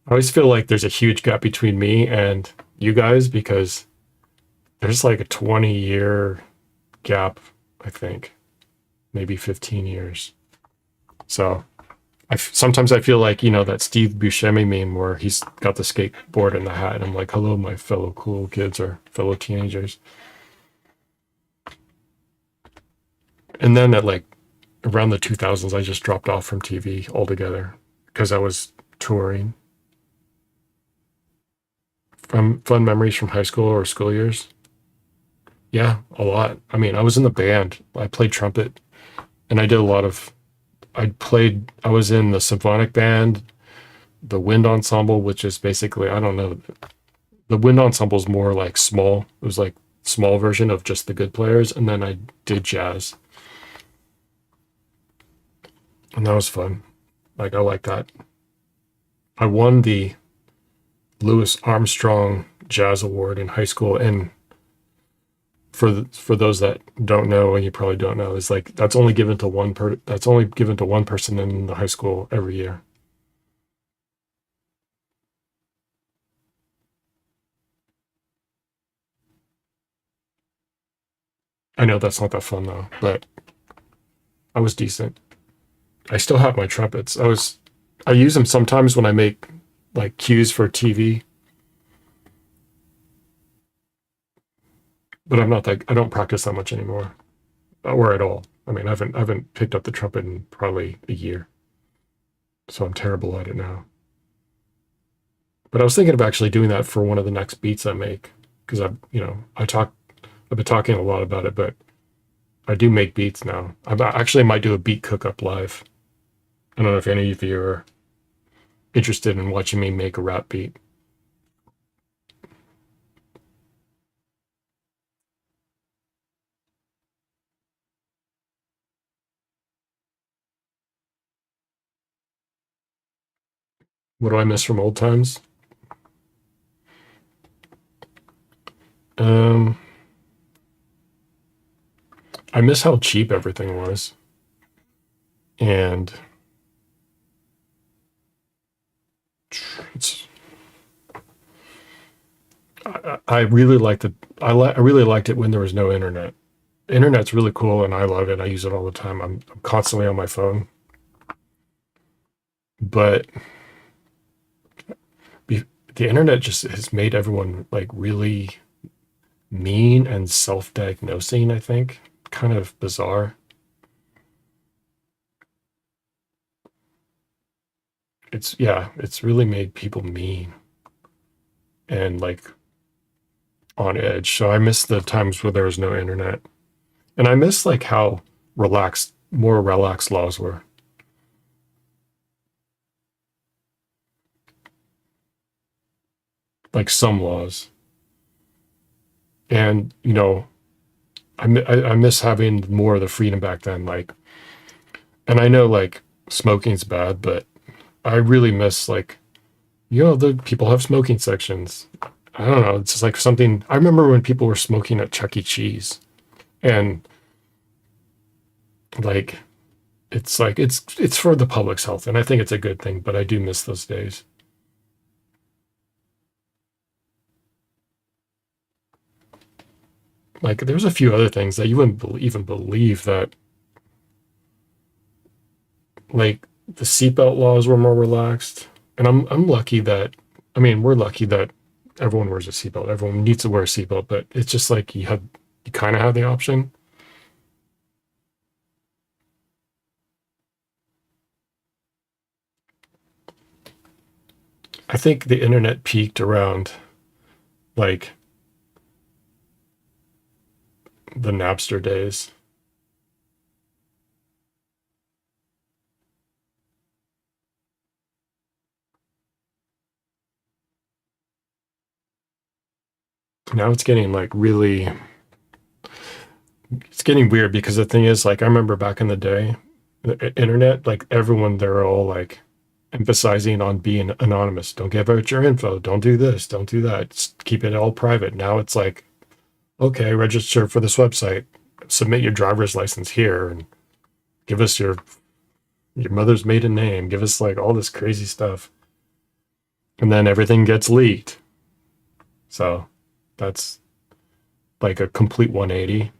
always feel like there's a huge gap between me and you guys because there's like a 20-year gap, I think, maybe 15 years. So sometimes I feel like, that Steve Buscemi meme where he's got the skateboard and the hat, and I'm like, hello, my fellow cool kids or fellow teenagers. And then at like around the 2000s, I just dropped off from TV altogether because I was touring. From fun memories from high school or school years. Yeah, a lot. I mean, I was in the band. I played trumpet, and I did a lot of. I was in the symphonic band, the wind ensemble, which is basically, I don't know, the wind ensemble is more like small. It was like small version of just the good players, and then I did jazz, and that was fun. Like I like that. I won the Louis Armstrong Jazz Award in high school, and for those that don't know, and you probably don't know, is like that's only given to one person in the high school every year. I know that's not that fun though, but I was decent. I still have my trumpets. I use them sometimes when I make like cues for TV, but I don't practice that much anymore, or at all. I mean, I haven't picked up the trumpet in probably a year, so I'm terrible at it now. But I was thinking of actually doing that for one of the next beats I make because I've been talking a lot about it, but I do make beats now. Actually might do a beat cook-up live. I don't know if any of you are interested in watching me make a rap beat. What do I miss from old times? Um, I miss how cheap everything was, and it's. I really liked it. I really liked it when there was no internet. Internet's really cool, and I love it. I use it all the time. I'm constantly on my phone, but be, the internet just has made everyone like really mean and self-diagnosing, I think. Kind of bizarre. It's really made people mean and like on edge. So I miss the times where there was no internet. And I miss like how more relaxed laws were. Like some laws. And, I miss having more of the freedom back then. Like, and I know like smoking's bad, but I really miss like, the people have smoking sections. I don't know. It's just like something. I remember when people were smoking at Chuck E. Cheese, and like, it's for the public's health, and I think it's a good thing. But I do miss those days. like there's a few other things that you wouldn't even believe that, like the seatbelt laws were more relaxed. And I'm lucky that, I mean, we're lucky that everyone wears a seatbelt. Everyone needs to wear a seatbelt, but it's just like you kind of have the option. I think the internet peaked around like the Napster days. Now it's getting like really, it's getting weird because the thing is, like, I remember back in the day, the internet, like everyone, they're all like emphasizing on being anonymous. Don't give out your info. Don't do this. Don't do that. Just keep it all private. Now it's like, okay, register for this website, submit your driver's license here, and give us your mother's maiden name. Give us like all this crazy stuff, and then everything gets leaked. So that's like a complete 180.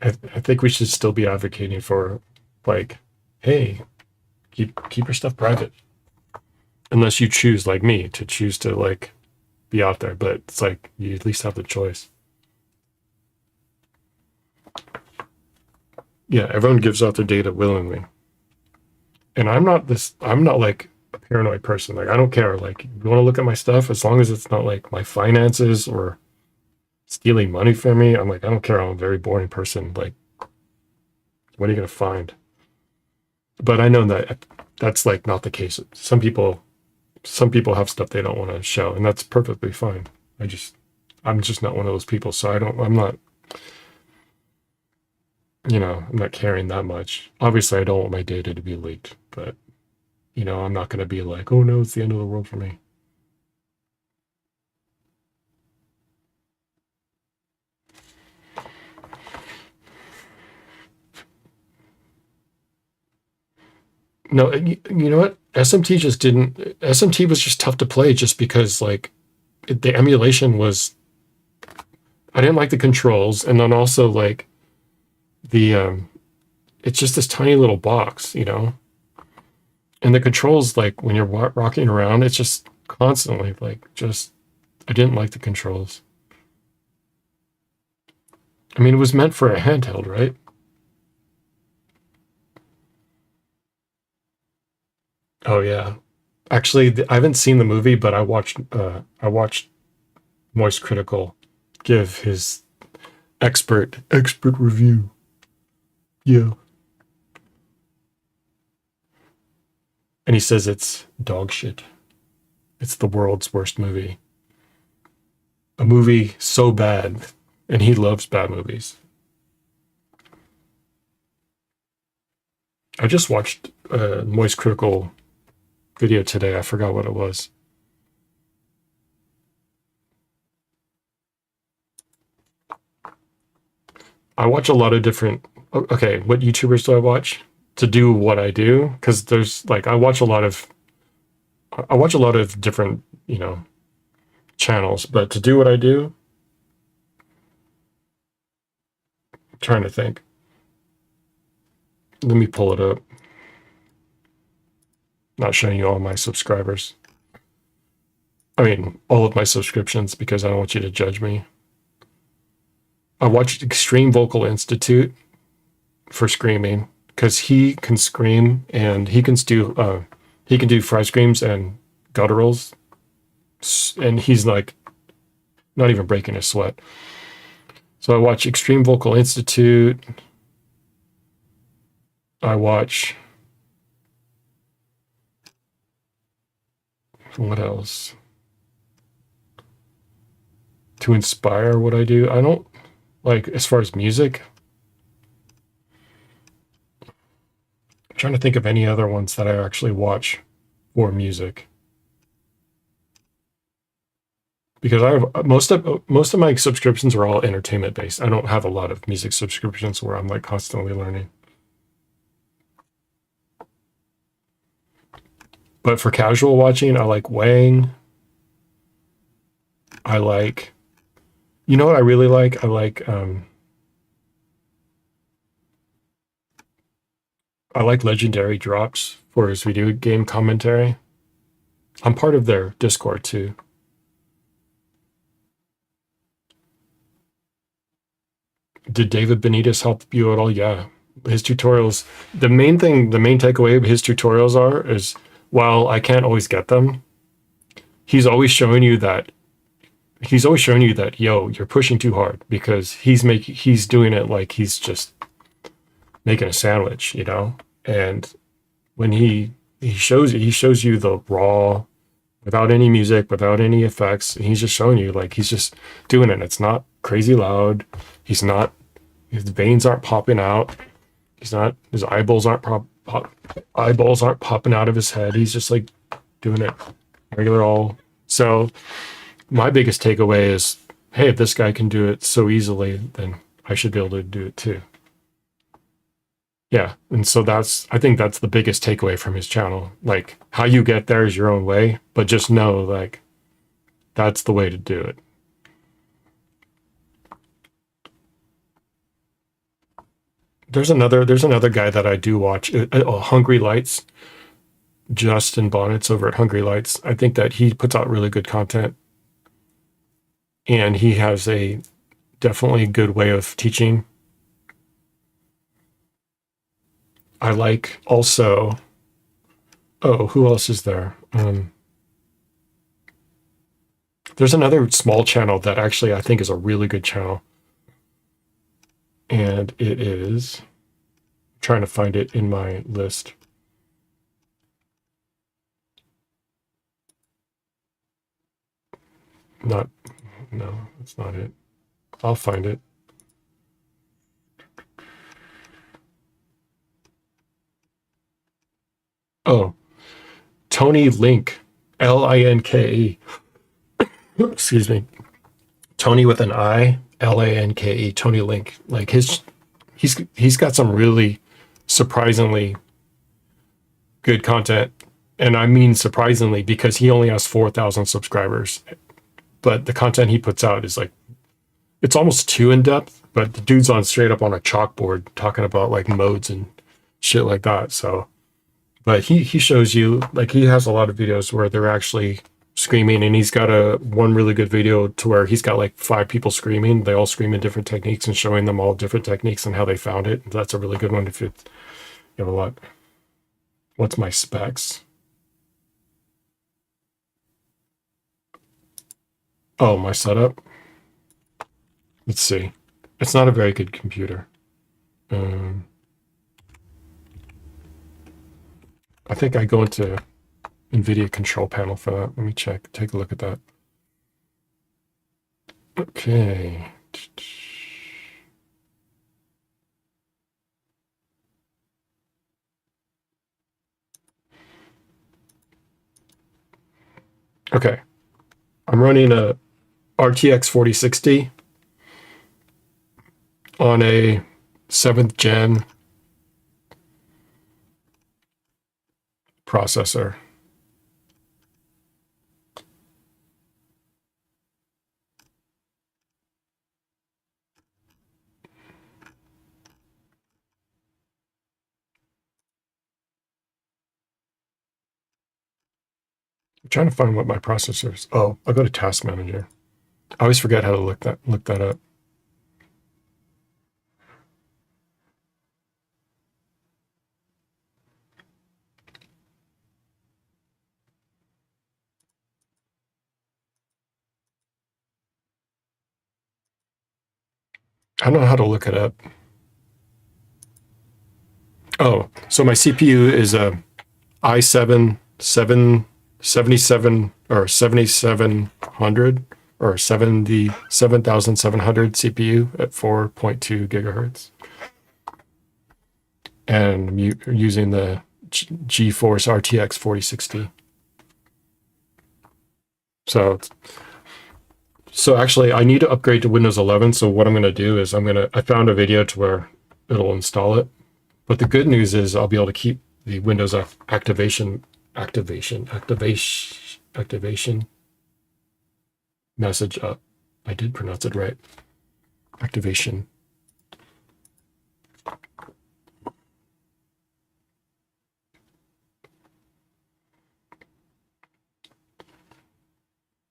I think we should still be advocating for, like, hey, keep your stuff private, unless you choose, like me, to choose to like be out there. But it's like you at least have the choice. Yeah, everyone gives out their data willingly, and I'm not like a paranoid person. Like I don't care. Like you want to look at my stuff, as long as it's not like my finances or stealing money from me. I'm like, I don't care. I'm a very boring person. Like, what are you gonna find? But I know that that's like not the case. Some people have stuff they don't want to show, and that's perfectly fine. I'm just not one of those people. So I'm not, I'm not caring that much. Obviously, I don't want my data to be leaked, but I'm not going to be like, oh no, it's the end of the world for me. No, you know what? SMT was just tough to play just because like the emulation was, I didn't like the controls. And then also like the, it's just this tiny little box. And the controls, like when you're rocking around, it's just constantly like, just, I didn't like the controls. I mean, it was meant for a handheld, right? Oh yeah. Actually, I haven't seen the movie, but I watched Moist Critical give his expert review. Yeah. And he says it's dog shit. It's the world's worst movie. A movie so bad, and he loves bad movies. I just watched a Moist Critical video today. I forgot what it was. I watch a lot of different. Okay, what YouTubers do I watch to do what I do? Because there's like I watch a lot of different channels, but to do what I do, I'm trying to think. Let me pull it up. Not showing you all my subscribers. I mean, all of my subscriptions because I don't want you to judge me. I watched Extreme Vocal Institute for screaming because he can scream and he can do fry screams and gutturals, and he's like not even breaking a sweat. So I watch Extreme Vocal Institute. I watch, what else? To inspire what I do. I don't like, as far as music, I'm trying to think of any other ones that I actually watch for music. Because I have most of my subscriptions are all entertainment based. I don't have a lot of music subscriptions where I'm like constantly learning. But for casual watching, I like Wang. I like You know what I really like? I like Legendary Drops for his video game commentary. I'm part of their Discord too. Did David Benitez help you at all? Yeah. His tutorials, the main takeaway of his tutorials is while I can't always get them, he's always showing you that yo, you're pushing too hard, because he's doing it like he's just making a sandwich, you know? And when he shows you the raw, without any music, without any effects, and he's just showing you like he's just doing it. It's not crazy loud. His veins aren't popping out. His eyeballs aren't popping out of his head. He's just like doing it regular all. So my biggest takeaway is, hey, if this guy can do it so easily, then I should be able to do it too. Yeah. And so I think that's the biggest takeaway from his channel. Like, how you get there is your own way, but just know, like, that's the way to do it. There's another guy that I do watch, Hungry Lights. Justin Bonnet's over at Hungry Lights. I think that he puts out really good content, and he has a definitely good way of teaching. I like also, who else is there? There's another small channel that actually I think is a really good channel. And it is, I'm trying to find it in my list. No, that's not it. I'll find it. Oh, Tony Link, Linke. Excuse me. Tony with an I, Lanke, Tony Link. Like he's got some really surprisingly good content. And I mean surprisingly, because he only has 4,000 subscribers. But the content he puts out is like, it's almost too in depth, but the dude's straight up on a chalkboard talking about like modes and shit like that. So, but he shows you, like, he has a lot of videos where they're actually screaming, and he's got one really good video to where he's got like 5 people screaming. They all scream in different techniques and showing them all different techniques and how they found it. That's a really good one if you have a lot. What's my specs? Oh, my setup. Let's see. It's not a very good computer. I think I go into NVIDIA control panel for that. Let me take a look at that. Okay. Okay. I'm running a RTX 4060 on a 7th gen processor. I'm trying to find what my processor is. Oh, I'll go to Task Manager. I always forget how to look that up. I don't know how to look it up. Oh, so my CPU is a i7 77 or 7700 or 7700 CPU at 4.2 gigahertz. And I'm using the GeForce RTX 4060. So actually, I need to upgrade to Windows 11. So what I'm going to do is I found a video to where it'll install it. But the good news is I'll be able to keep the Windows activation message up. I did pronounce it right. Activation.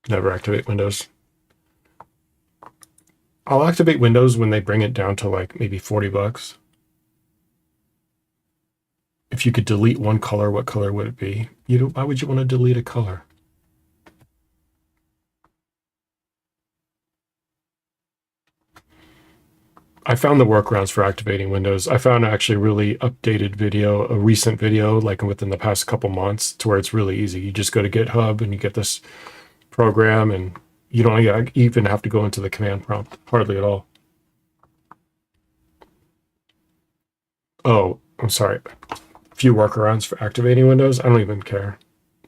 Never activate Windows. I'll activate Windows when they bring it down to like maybe $40. If you could delete one color, what color would it be? Why would you want to delete a color? I found the workarounds for activating Windows. I found actually a really updated video, a recent video, like within the past couple months, to where it's really easy. You just go to GitHub and you get this program, and you don't even have to go into the command prompt, hardly at all. Oh, I'm sorry. A few workarounds for activating Windows. I don't even care.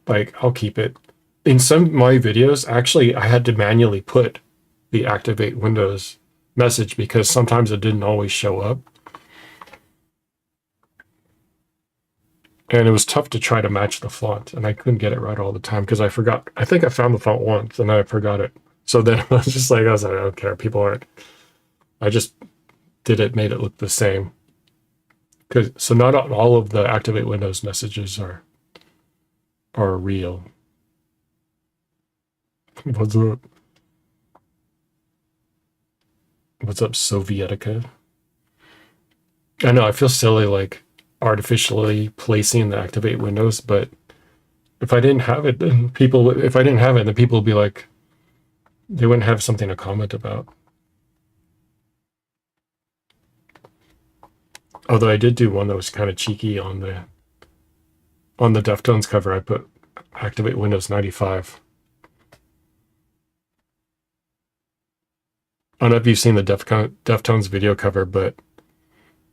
Like, I'll keep it. In some of my videos, actually, I had to manually put the activate Windows message because sometimes it didn't always show up. And it was tough to try to match the font, and I couldn't get it right all the time because I forgot. I think I found the font once and I forgot it. So then I was just like, I don't care. People aren't. I just made it look the same. So not all of the activate Windows messages are real. What's up? What's up, Sovietica? I know I feel silly like artificially placing the activate Windows, but if I didn't have it, then people would be like, they wouldn't have something to comment about. Although I did do one that was kind of cheeky on the Deftones cover. I put activate Windows 95. I don't know if you've seen the Deftones video cover, but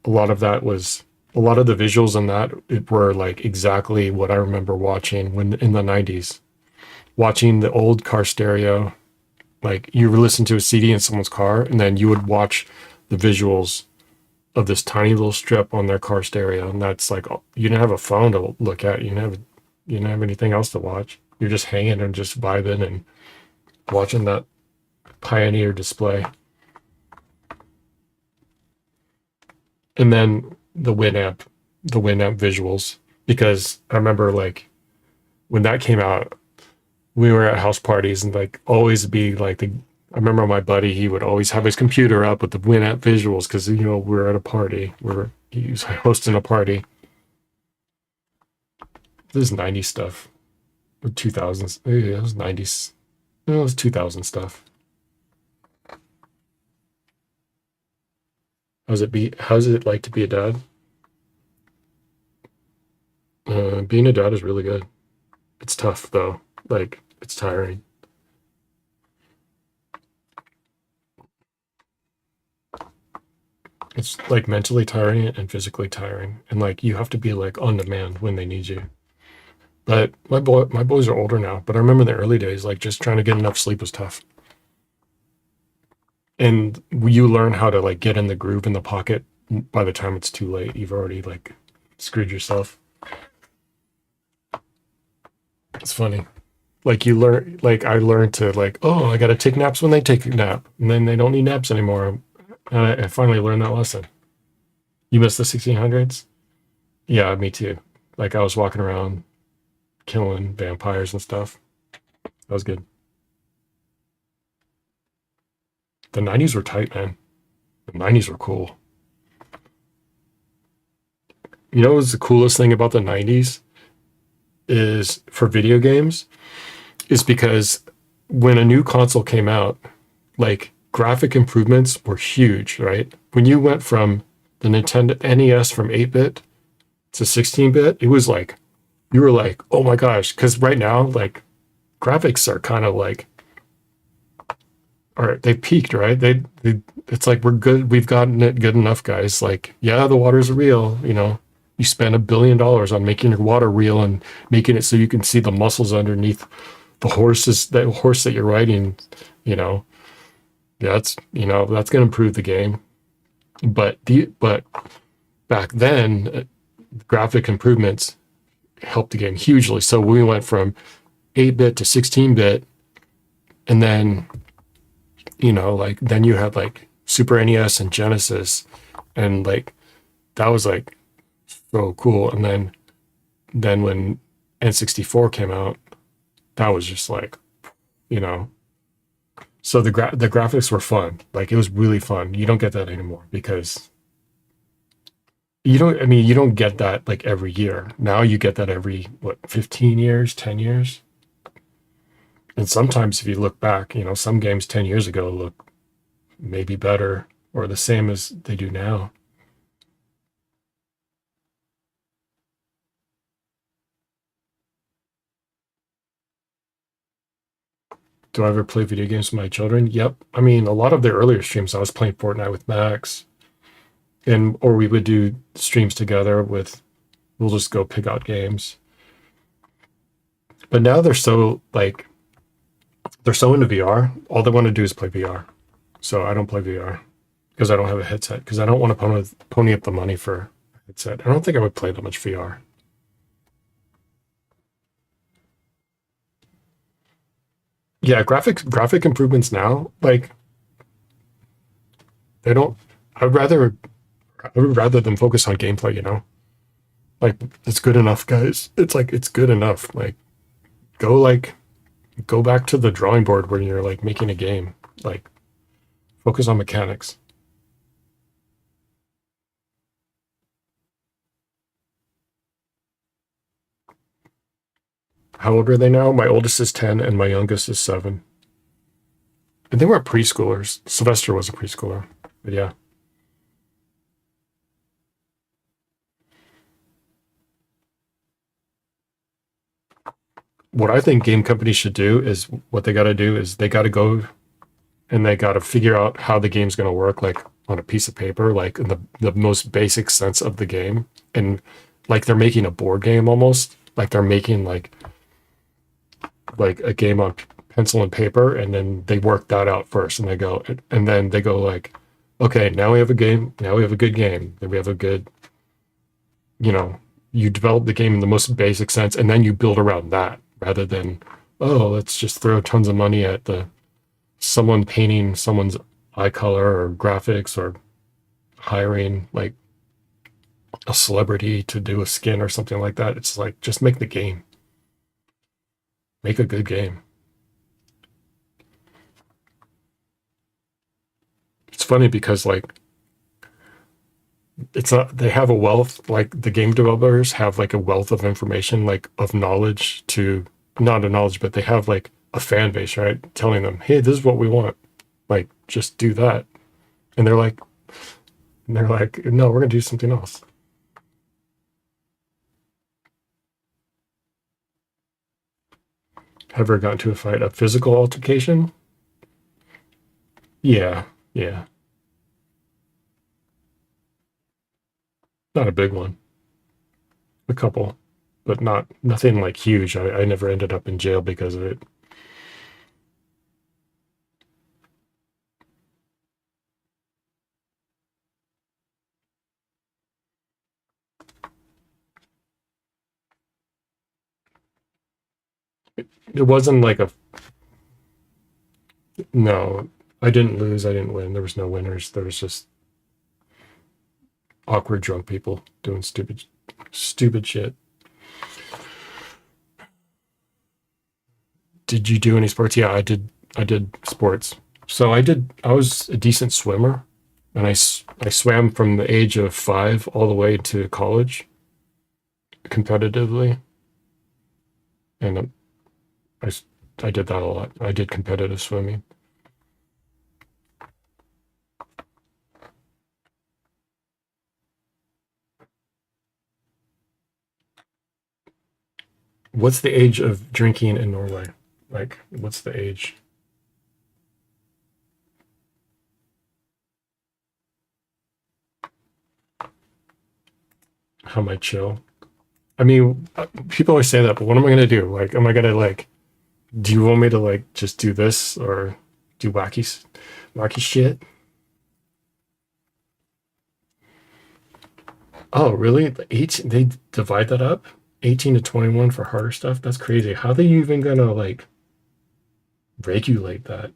a lot of the visuals in that were like exactly what I remember watching when in the 90s. Watching the old car stereo, like you would listen to a CD in someone's car, and then you would watch the visuals of this tiny little strip on their car stereo, and that's like, you didn't have a phone to look at, you didn't have anything else to watch. You're just hanging and just vibing and watching that Pioneer display. And then the Winamp visuals, because I remember like when that came out, we were at house parties and like always be like I remember my buddy, he would always have his computer up with the Winamp visuals because, we were at a party. He was hosting a party. This is 90s stuff. 2000s. Yeah, it was 90s. It was 2000 stuff. How's it like to be a dad? Being a dad is really good. It's tough though. Like, it's tiring. It's like mentally tiring and physically tiring, and like you have to be like on demand when they need you. But my boys are older now, but I remember in the early days, like just trying to get enough sleep was tough. And you learn how to like get in the groove in the pocket. By the time it's too late, you've already like screwed yourself. It's funny. Like I learned to like, oh, I got to take naps when they take a nap, and then they don't need naps anymore. I finally learned that lesson. You missed the 1600s? Yeah, me too. Like I was walking around killing vampires and stuff. That was good. The 90s were tight, man. The 90s were cool. You know what's the coolest thing about the 90s is for video games is because when a new console came out, like graphic improvements were huge, right? When you went from the Nintendo NES from 8-bit to 16-bit, it was like, you were like, oh my gosh, because right now, like, graphics are kind of like, or they peaked, right? It's like, we're good, we've gotten it good enough, guys. Like, yeah, the water's real, you spend $1 billion on making your water real and making it so you can see the muscles underneath the horse that you're riding, that's going to improve the game. But back then, graphic improvements helped the game hugely. So we went from 8-bit to 16-bit, and then Like then you had like Super NES and Genesis, and like that was like so cool. And then when N64 came out, that was just like, you know, so the graphics were fun. Like it was really fun. You don't get that anymore because you don't get that like every year. Now you get that every what, 15 years, 10 years. And sometimes if you look back, some games 10 years ago look maybe better or the same as they do now. Do I ever play video games with my children? Yep. I mean, a lot of their earlier streams, I was playing Fortnite with Max, and or we would do streams together with. We'll just go pick out games. But now they're so into VR. All they want to do is play VR. So I don't play VR because I don't have a headset because I don't want to pony up the money for a headset. I don't think I would play that much VR. Yeah, graphic improvements now, like they don't. I'd rather I would rather than focus on gameplay. Like it's good enough, guys. It's like it's good enough. Like go back to the drawing board when you're like making a game. Like focus on mechanics. How old are they now? My oldest is 10 and my youngest is 7. And they weren't preschoolers. Sylvester was a preschooler. But yeah. What I think game companies should do is what they got to do is they got to go and they got to figure out how the game's going to work, like on a piece of paper, like in the most basic sense of the game. And like they're making a board game almost. Like they're making like a game on pencil and paper, and then they work that out first, and then they go like, okay, now we have a game, now we have a good game, then we have a good, you know, you develop the game in the most basic sense, and then you build around that rather than, oh, let's just throw tons of money at the someone painting someone's eye color or graphics or hiring like a celebrity to do a skin or something like that. It's like just make the game, make a good game. It's funny because like it's not they have a wealth like the game developers have like a wealth of information like of knowledge to not a knowledge but they have like a fan base, right, telling them, hey, this is what we want, like just do that. And they're like no, we're gonna do something else. Have ever gotten to a fight, a physical altercation? Yeah, yeah, not a big one, a couple, but nothing like huge. I never ended up in jail because of it. It wasn't like a no. I didn't lose. I didn't win. There was no winners. There was just awkward drunk people doing stupid shit. Did you do any sports? Yeah, I did. I did sports. So I did. I was a decent swimmer, and I swam from the age of 5 all the way to college competitively, and I I did that a lot. I did competitive swimming. What's the age of drinking in Norway? Like, what's the age? How am I chill? I mean, people always say that, but what am I gonna do? Like, am I gonna like? Do you want me to like just do this or do wacky shit? Oh, really? They divide that up? 18 to 21 for harder stuff? That's crazy. How are they even gonna like regulate that?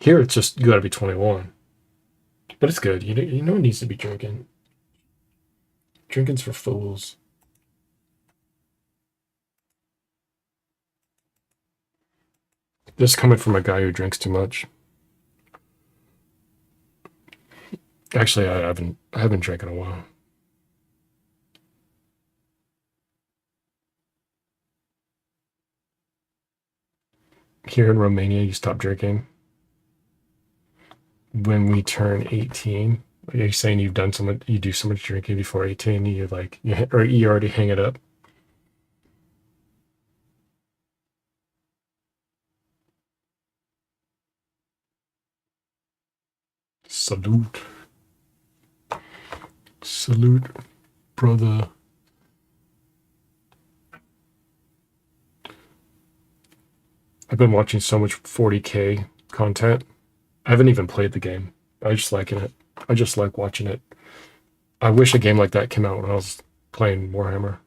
Here it's just you got to be 21, but it's good. You know it needs to be drinking. Drinking's for fools. This is coming from a guy who drinks too much. Actually, I haven't drank in a while. Here in Romania, you stop drinking when we turn 18. Are you saying you do so much drinking before 18, or you already hang it up? Salute. Salute, brother. I've been watching so much 40K content. I haven't even played the game. I just liking it. I just like watching it. I wish a game like that came out when I was playing Warhammer.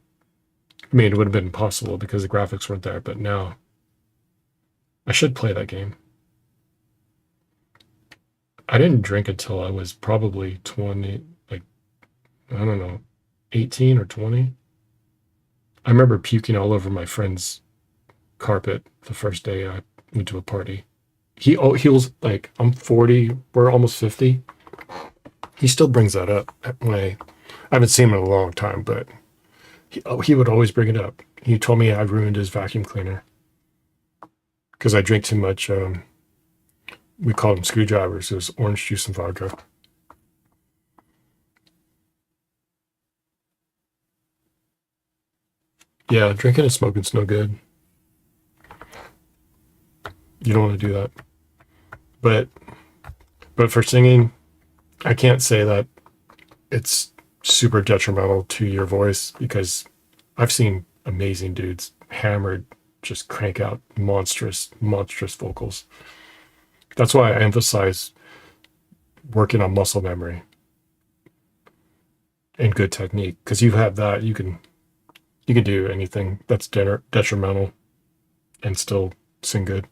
I mean, it would have been impossible because the graphics weren't there, but now I should play that game. I didn't drink until I was probably 20, like, I don't know, 18 or 20. I remember puking all over my friend's carpet the first day I went to a party. He was like, I'm 40, we're almost 50. He still brings that up when I haven't seen him in a long time, but he would always bring it up. He told me I ruined his vacuum cleaner because I drink too much. We called them screwdrivers. It was orange juice and vodka. Yeah, drinking and smoking's no good. You don't want to do that. But for singing, I can't say that it's super detrimental to your voice because I've seen amazing dudes hammered just crank out monstrous vocals. That's why I emphasize working on muscle memory and good technique because you have that you can do anything that's detrimental and still sing good.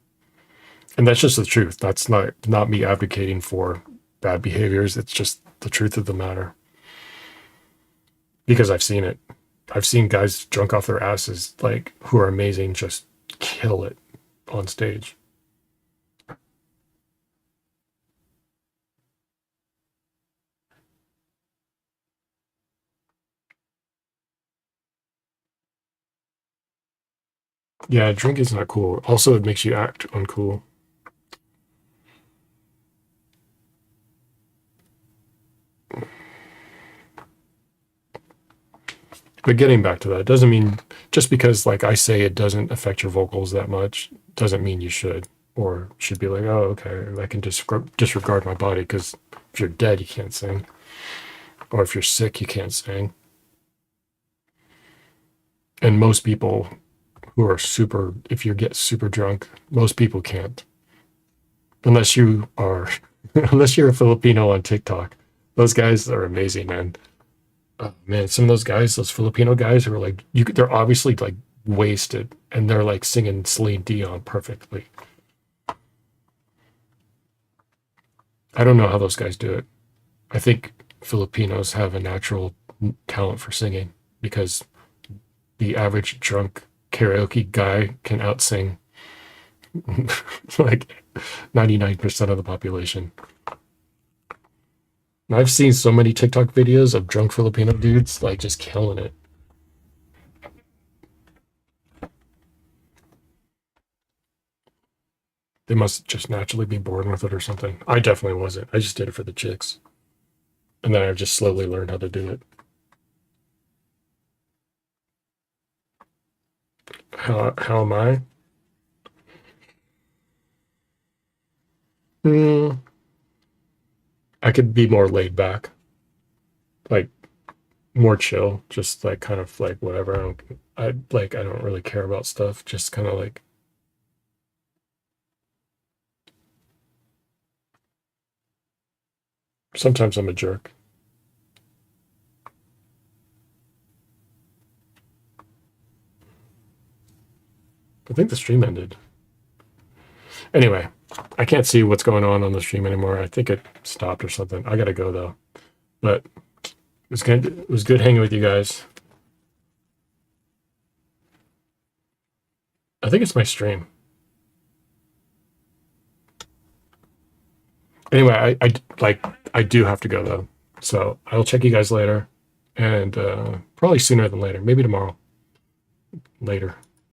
And that's just the truth. That's not me advocating for bad behaviors. It's just the truth of the matter. Because I've seen it. I've seen guys drunk off their asses, like who are amazing, just kill it on stage. Yeah, drinking's not cool. Also, it makes you act uncool. But getting back to that, doesn't mean just because like I say it doesn't affect your vocals that much, doesn't mean you should or should be like, oh, okay, I can disregard my body because if you're dead, you can't sing, or if you're sick, you can't sing. And most people who are super, if you get super drunk, most people can't, unless you are, unless you're a Filipino on TikTok. Those guys are amazing, man. Oh, man, some of those guys, those Filipino guys who are like, they're obviously like wasted and they're like singing Celine Dion perfectly. I don't know how those guys do it. I think Filipinos have a natural talent for singing because the average drunk karaoke guy can outsing like 99% of the population. And I've seen so many TikTok videos of drunk Filipino dudes like just killing it. They must just naturally be born with it or something. I definitely wasn't. I just did it for the chicks. And then I just slowly learned how to do it. How am I? Mm, I could be more laid back, like more chill, just like kind of like whatever. I don't really care about stuff. Just kind of like sometimes I'm a jerk. I think the stream ended. Anyway, I I can't see what's going on the stream anymore. I think it stopped or something. I gotta go though. But it was good hanging with you guys. I think it's my stream. Anyway, I do have to go though. So I'll check you guys later, and probably sooner than later. Maybe tomorrow. Later.